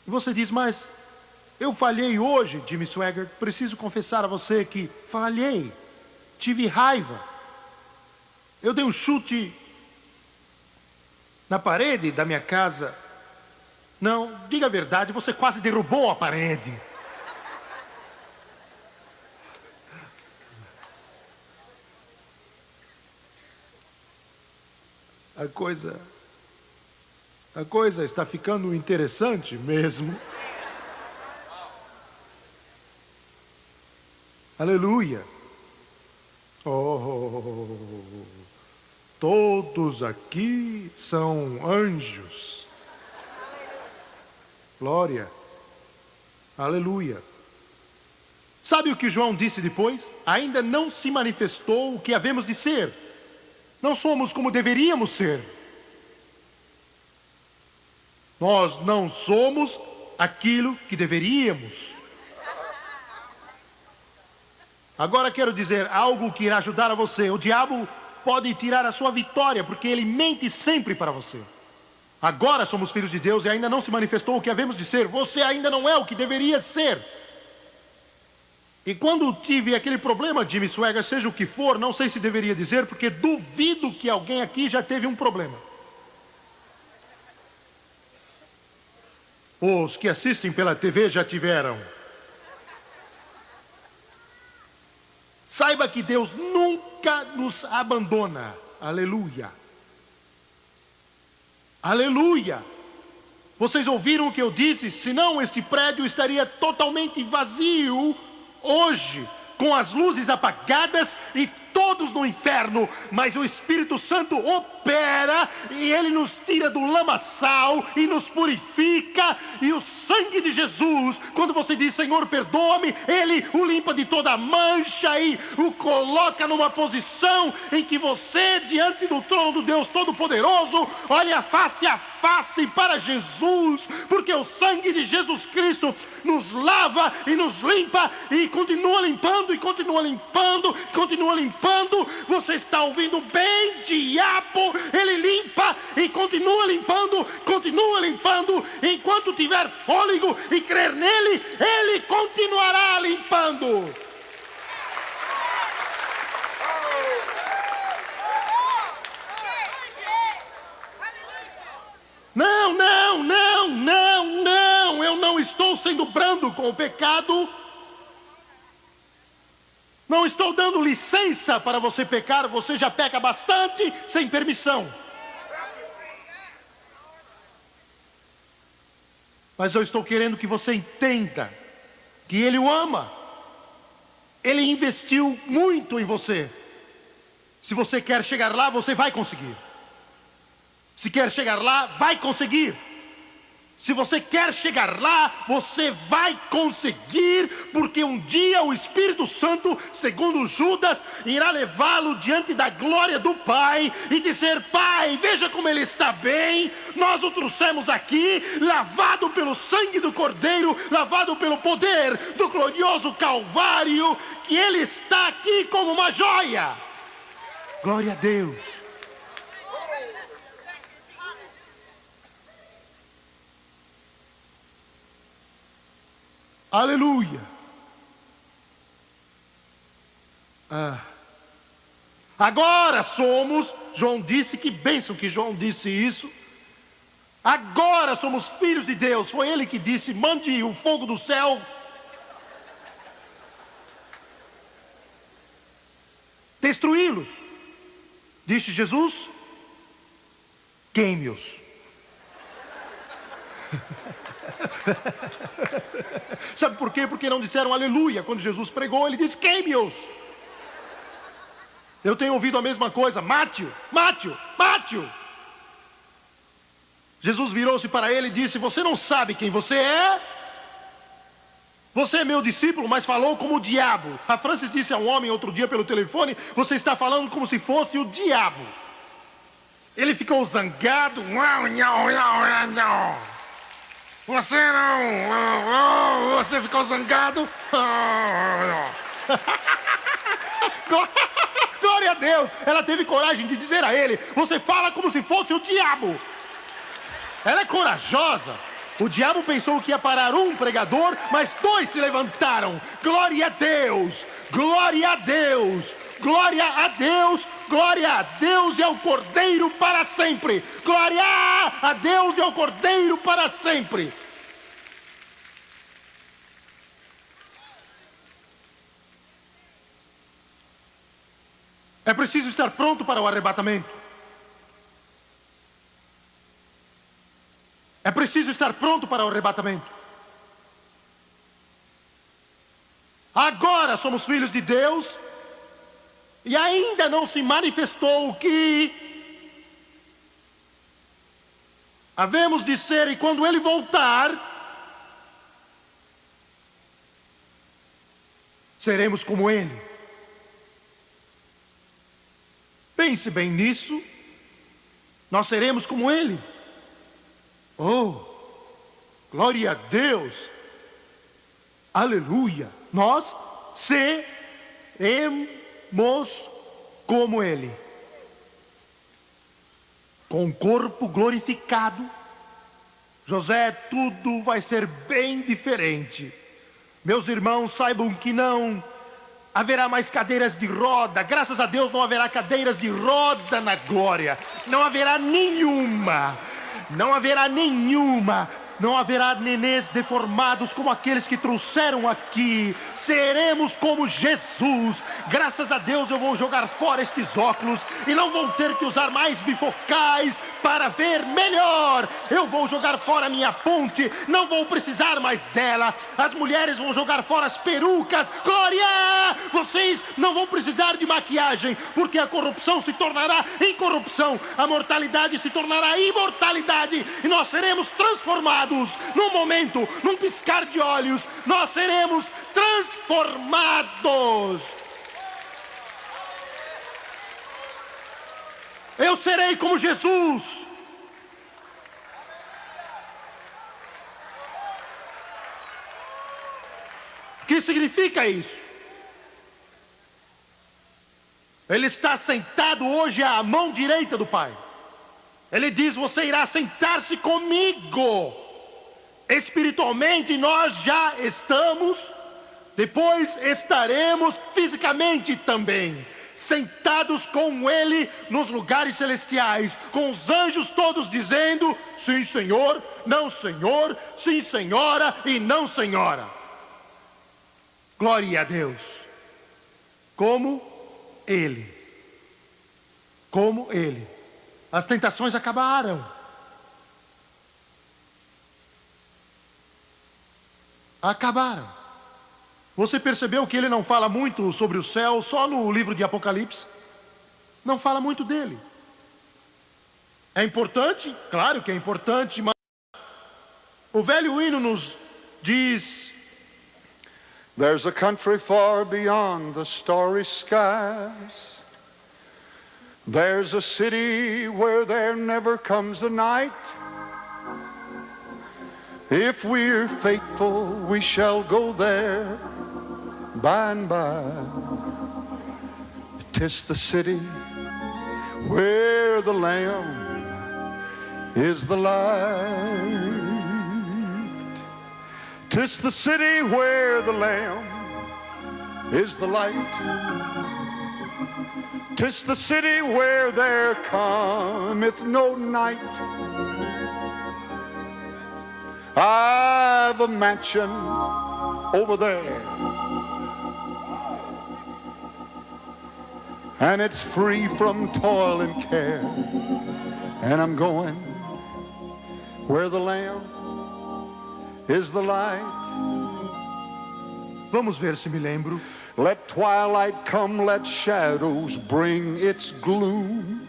E você diz: mas eu falhei hoje, Jimmy Swaggart. Preciso confessar a você que falhei. Tive raiva. Eu dei um chute na parede da minha casa. Não, diga a verdade, você quase derrubou a parede. A coisa está ficando interessante mesmo. Aleluia. Oh, todos aqui são anjos. Glória. Aleluia. Sabe o que João disse depois? Ainda não se manifestou o que havemos de ser. Não somos como deveríamos ser. Nós não somos aquilo que deveríamos. Agora quero dizer algo que irá ajudar a você. O diabo pode tirar a sua vitória, porque ele mente sempre para você. Agora somos filhos de Deus e ainda não se manifestou o que havemos de ser. Você ainda não é o que deveria ser. E quando tive aquele problema, Jimmy Swaggart, seja o que for, não sei se deveria dizer, porque duvido que alguém aqui já teve um problema. Os que assistem pela TV já tiveram. Saiba que Deus nunca nos abandona. Aleluia. Aleluia. Vocês ouviram o que eu disse? Senão este prédio estaria totalmente vazio hoje, com as luzes apagadas e todos no inferno. Mas o Espírito Santo opera e ele nos tira do lamaçal e nos purifica. E o sangue de Jesus, quando você diz: Senhor, perdoa-me, ele o limpa de toda mancha e o coloca numa posição em que você, diante do trono do Deus Todo-Poderoso, olha face a face para Jesus, porque o sangue de Jesus Cristo nos lava e nos limpa e continua limpando e continua limpando, continua limpando. Você está ouvindo bem, diabo? Ele limpa e continua limpando, continua limpando. Enquanto tiver fôlego e crer nele, ele continuará limpando. sendo brando com o pecado. Não estou dando licença para você pecar, você já peca bastante sem permissão. Mas eu estou querendo que você entenda que Ele o ama. Ele investiu muito em você. Se você quer chegar lá, você vai conseguir. Se quer chegar lá, vai conseguir. Se você quer chegar lá, você vai conseguir, porque um dia o Espírito Santo, segundo Judas, irá levá-lo diante da glória do Pai e dizer: Pai, veja como ele está bem, nós o trouxemos aqui, lavado pelo sangue do Cordeiro, lavado pelo poder do glorioso Calvário, e ele está aqui como uma joia. Glória a Deus. Aleluia. Agora somos, João disse, que bênção que João disse isso. Agora somos filhos de Deus. Foi ele que disse: mande o fogo do céu. Destruí-los. Disse Jesus: queime-os. Sabe por quê? Porque não disseram aleluia quando Jesus pregou. Ele disse: queime-os. Eu tenho ouvido a mesma coisa: mate-o, mate-o, mate-o. Jesus virou-se para ele e disse: você não sabe quem você é? Você é meu discípulo, mas falou como o diabo. A Francis disse a um homem outro dia pelo telefone: você está falando como se fosse o diabo. Ele ficou zangado. Você não, você ficou zangado. Glória a Deus. Ela teve coragem de dizer a ele: você fala como se fosse o diabo. Ela é corajosa. O diabo pensou que ia parar um pregador, mas dois se levantaram. Glória a Deus, glória a Deus, glória a Deus, glória a Deus e ao Cordeiro para sempre. Glória a Deus e ao Cordeiro para sempre. É preciso estar pronto para o arrebatamento. É preciso estar pronto para o arrebatamento. Agora somos filhos de Deus e ainda não se manifestou o que havemos de ser, e quando Ele voltar, seremos como Ele. Pense bem nisso. Nós seremos como Ele. Oh, glória a Deus, aleluia. Nós seremos como Ele, com o corpo glorificado. José, tudo vai ser bem diferente. Meus irmãos, saibam que não haverá mais cadeiras de roda. Graças a Deus não haverá cadeiras de roda na glória. Não haverá nenhuma. Não haverá nenhuma. Não haverá nenês deformados como aqueles que trouxeram aqui. Seremos como Jesus. Graças a Deus eu vou jogar fora estes óculos e não vou ter que usar mais bifocais para ver melhor. Eu vou jogar fora a minha ponte, não vou precisar mais dela. As mulheres vão jogar fora as perucas. Glória! Vocês não vão precisar de maquiagem, porque a corrupção se tornará incorrupção, a mortalidade se tornará imortalidade, e nós seremos transformados. Num momento, num piscar de olhos, nós seremos transformados. Eu serei como Jesus. O que significa isso? Ele está sentado hoje à mão direita do Pai. Ele diz: você irá sentar-se comigo. Espiritualmente nós já estamos, depois estaremos fisicamente também. sentados com Ele nos lugares celestiais, com os anjos todos dizendo: sim, Senhor, não, Senhor, sim, Senhora e não, Senhora. Glória a Deus. Como Ele. Como Ele. As tentações acabaram. Acabaram. Você percebeu que ele não fala muito sobre o céu só no livro de Apocalipse? Não fala muito dele. É importante? Claro que é importante, mas o velho hino nos diz: There's a country far beyond the starry skies. There's a city where there never comes a night. If we're faithful, we shall go there by and by. 'Tis the city where the Lamb is the light. 'Tis the city where the Lamb is the light. 'Tis the city where there cometh no night. I've a mansion over there, and it's free from toil and care, and I'm going where the Lamb is the light. Vamos ver se me lembro. Let twilight come, let shadows bring its gloom.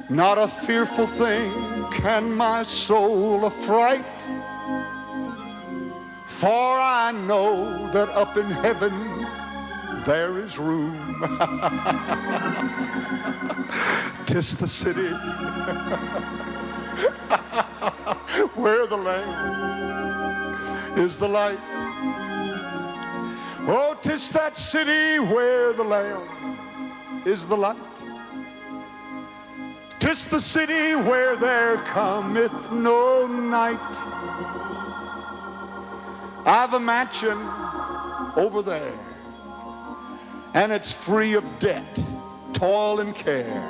Not a fearful thing can my soul affright, for I know that up in heaven there is room. 'Tis the city where the Lamb is the light. Oh, 'tis that city where the Lamb is the light. 'Tis the city where there cometh no night. I've a mansion over there, and it's free of debt, toil and care.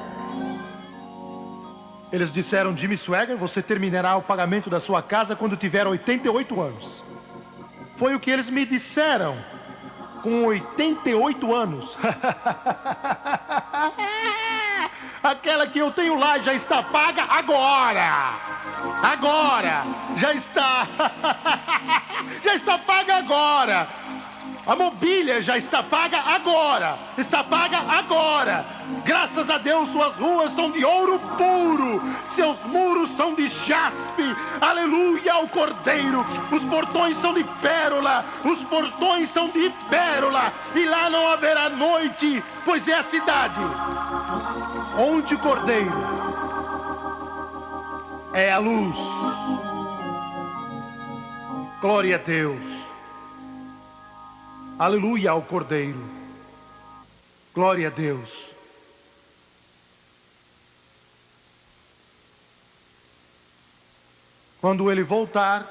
Eles disseram: Jimmy Swaggart, você terminará o pagamento da sua casa quando tiver 88 anos. Foi o que eles me disseram. Com 88 anos. Aquela que eu tenho lá já está paga agora. Agora. Já está. Já está paga agora. A mobília já está paga agora. Está paga agora. Graças a Deus, suas ruas são de ouro puro. Seus muros são de jaspe. Aleluia ao Cordeiro. Os portões são de pérola. Os portões são de pérola. E lá não haverá noite, pois é a cidade onde o Cordeiro é a luz. Glória a Deus. Aleluia ao Cordeiro. Glória a Deus. Quando Ele voltar,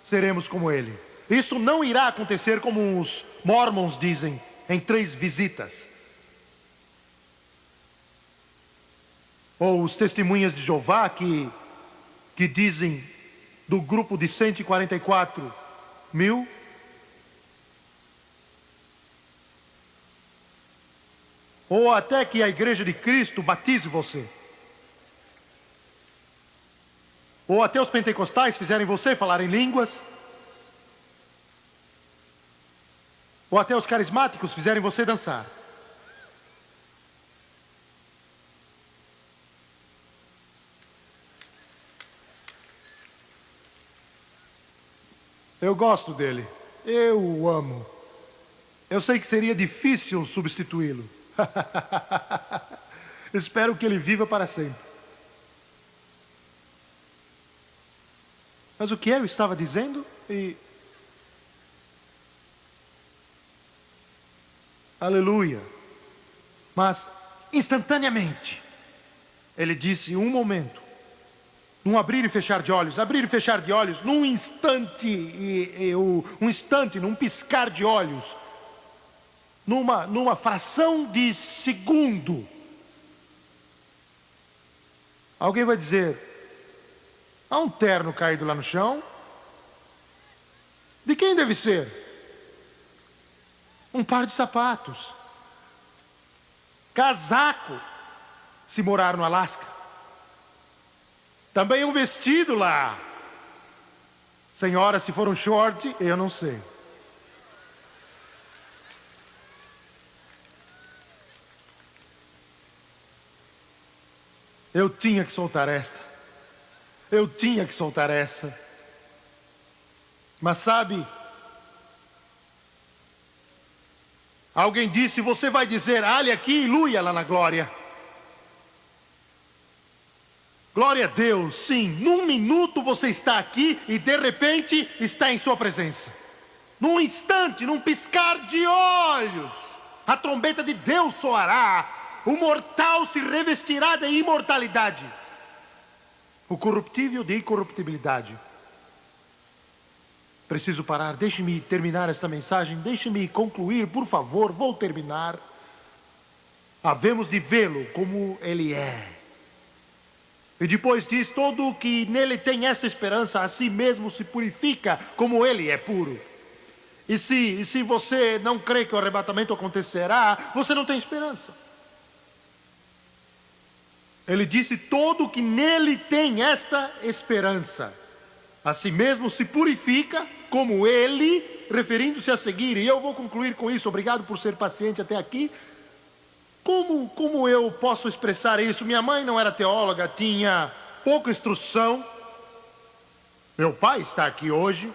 seremos como Ele. Isso não irá acontecer como os mormons dizem, em 3 visitas. Ou os testemunhas de Jeová que dizem do grupo de 144 mil. Ou até que a Igreja de Cristo batize você. Ou até os pentecostais fizerem você falar em línguas. Ou até os carismáticos fizerem você dançar. Eu gosto dele. Eu o amo. Eu sei que seria difícil substituí-lo. Espero que ele viva para sempre. Mas o que eu estava dizendo? Aleluia. Mas instantaneamente ele disse: um momento, num abrir e fechar de olhos, num instante, num piscar de olhos, numa fração de segundo. Alguém vai dizer: há um terno caído lá no chão. De quem deve ser? Um par de sapatos. Casaco, se morar no Alasca. Também um vestido lá. Senhora, se for um short, eu não sei. Eu tinha que soltar esta. Eu tinha que soltar essa. Mas sabe, alguém disse: você vai dizer ale aqui e luia lá na glória. Glória a Deus, sim. Num minuto você está aqui e de repente está em sua presença. Num instante, num piscar de olhos, a trombeta de Deus soará. O mortal se revestirá de imortalidade, o corruptível de incorruptibilidade. Preciso parar, deixe-me terminar esta mensagem, deixe-me concluir, por favor, vou terminar. Havemos de vê-lo como ele é. E depois diz: todo o que nele tem essa esperança, a si mesmo se purifica como ele é puro. E se você não crê que o arrebatamento acontecerá, você não tem esperança. Ele disse: todo que nele tem esta esperança, a si mesmo se purifica como ele, referindo-se a seguir. E eu vou concluir com isso. Obrigado por ser paciente até aqui. Como eu posso expressar isso? Minha mãe não era teóloga, tinha pouca instrução. Meu pai está aqui hoje.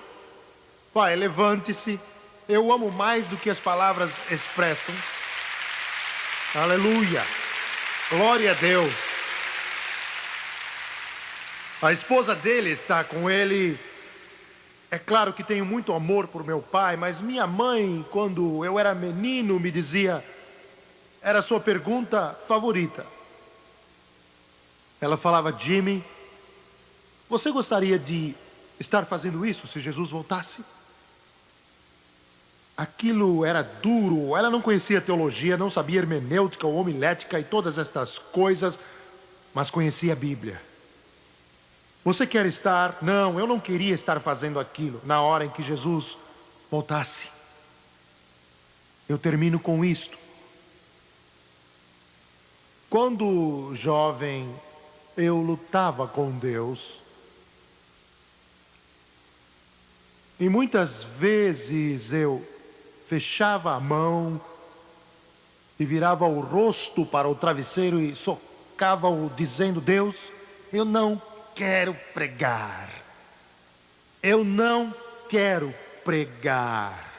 Pai, levante-se. Eu amo mais do que as palavras expressam. Aleluia. Glória a Deus. A esposa dele está com ele. É claro que tenho muito amor por meu pai, mas minha mãe, quando eu era menino, me dizia, era a sua pergunta favorita. Ela falava: Jimmy, você gostaria de estar fazendo isso se Jesus voltasse? Aquilo era duro. Ela não conhecia teologia, não sabia hermenêutica ou homilética e todas estas coisas, mas conhecia a Bíblia. Você quer estar? Não, eu não queria estar fazendo aquilo na hora em que Jesus voltasse. Eu termino com isto. Quando jovem, eu lutava com Deus. E muitas vezes eu fechava a mão e virava o rosto para o travesseiro e socava-o dizendo: Deus, eu não quero pregar. Eu não quero pregar.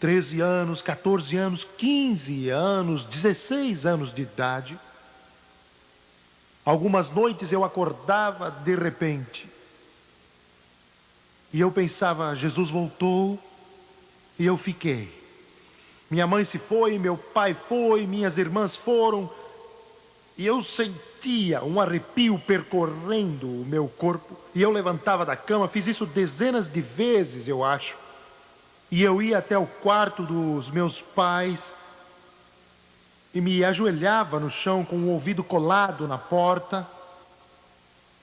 13 anos, 14 anos, 15 anos, 16 anos de idade. Algumas noites eu acordava de repente. E eu pensava: Jesus voltou e eu fiquei. Minha mãe se foi, meu pai foi, minhas irmãs foram. E eu sentia um arrepio percorrendo o meu corpo. E eu levantava da cama, fiz isso dezenas de vezes, eu acho. E eu ia até o quarto dos meus pais e me ajoelhava no chão com o ouvido colado na porta,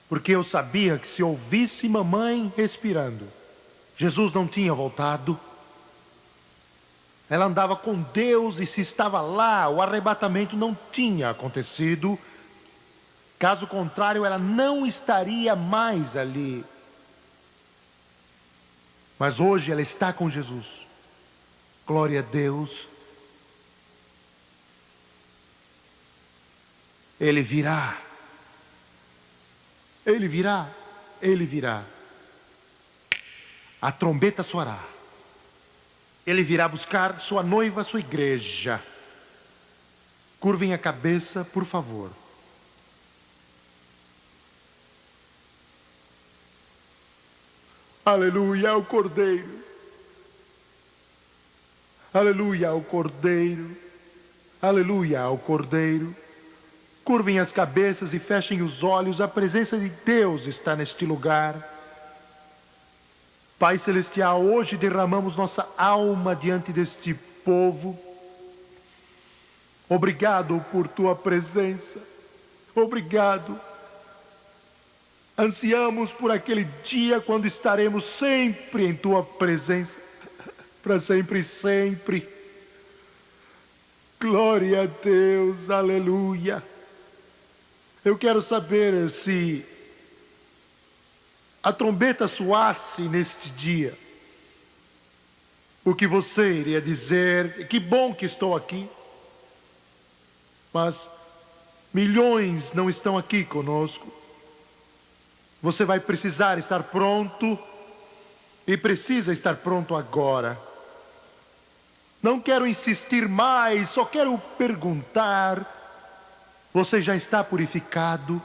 porque eu sabia que se ouvisse mamãe respirando, Jesus não tinha voltado. Ela andava com Deus e se estava lá, o arrebatamento não tinha acontecido. Caso contrário, ela não estaria mais ali. Mas hoje ela está com Jesus. Glória a Deus. Ele virá. Ele virá. Ele virá. A trombeta soará. Ele virá buscar sua noiva, sua igreja. Curvem a cabeça, por favor. Aleluia ao Cordeiro. Aleluia ao Cordeiro. Aleluia ao Cordeiro. Curvem as cabeças e fechem os olhos. A presença de Deus está neste lugar. Pai Celestial, hoje derramamos nossa alma diante deste povo. Obrigado por tua presença. Obrigado. Ansiamos por aquele dia quando estaremos sempre em tua presença, para sempre e sempre. Glória a Deus, aleluia. Eu quero saber se a trombeta soasse neste dia, o que você iria dizer? Que bom que estou aqui. Mas milhões não estão aqui conosco. Você vai precisar estar pronto, e precisa estar pronto agora. Não quero insistir mais, só quero perguntar: você já está purificado?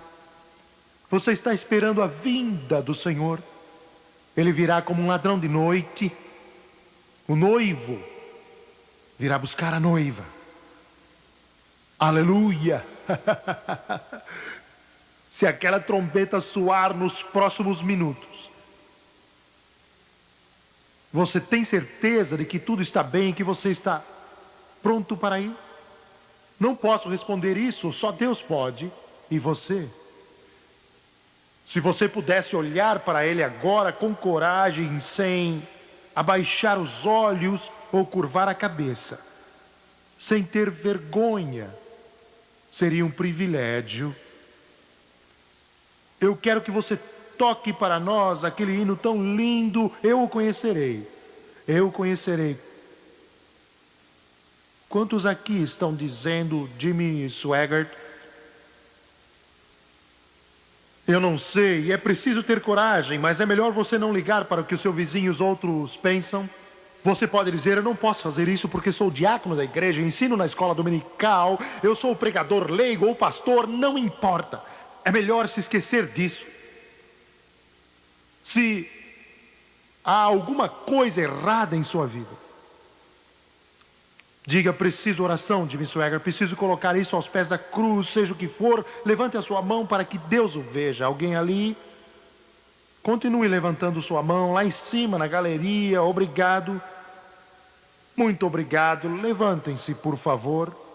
Você está esperando a vinda do Senhor? Ele virá como um ladrão de noite. O noivo virá buscar a noiva. Aleluia! Se aquela trombeta soar nos próximos minutos, você tem certeza de que tudo está bem, que você está pronto para ir? Não posso responder isso, só Deus pode. E você? Se você pudesse olhar para Ele agora com coragem, sem abaixar os olhos ou curvar a cabeça, sem ter vergonha, seria um privilégio. Eu quero que você toque para nós aquele hino tão lindo. Eu o conhecerei, eu o conhecerei. Quantos aqui estão dizendo Jimmy Swaggart? Eu não sei, é preciso ter coragem, mas é melhor você não ligar para o que o seu vizinho e os outros pensam. Você pode dizer: eu não posso fazer isso porque sou diácono da igreja, ensino na escola dominical, eu sou o pregador leigo ou pastor, não importa. É melhor se esquecer disso. Se há alguma coisa errada em sua vida, diga: preciso oração, Jimmy Swaggart, preciso colocar isso aos pés da cruz, seja o que for. Levante a sua mão para que Deus o veja. Alguém ali? Continue levantando sua mão lá em cima na galeria. Obrigado. Muito obrigado. Levantem-se, por favor.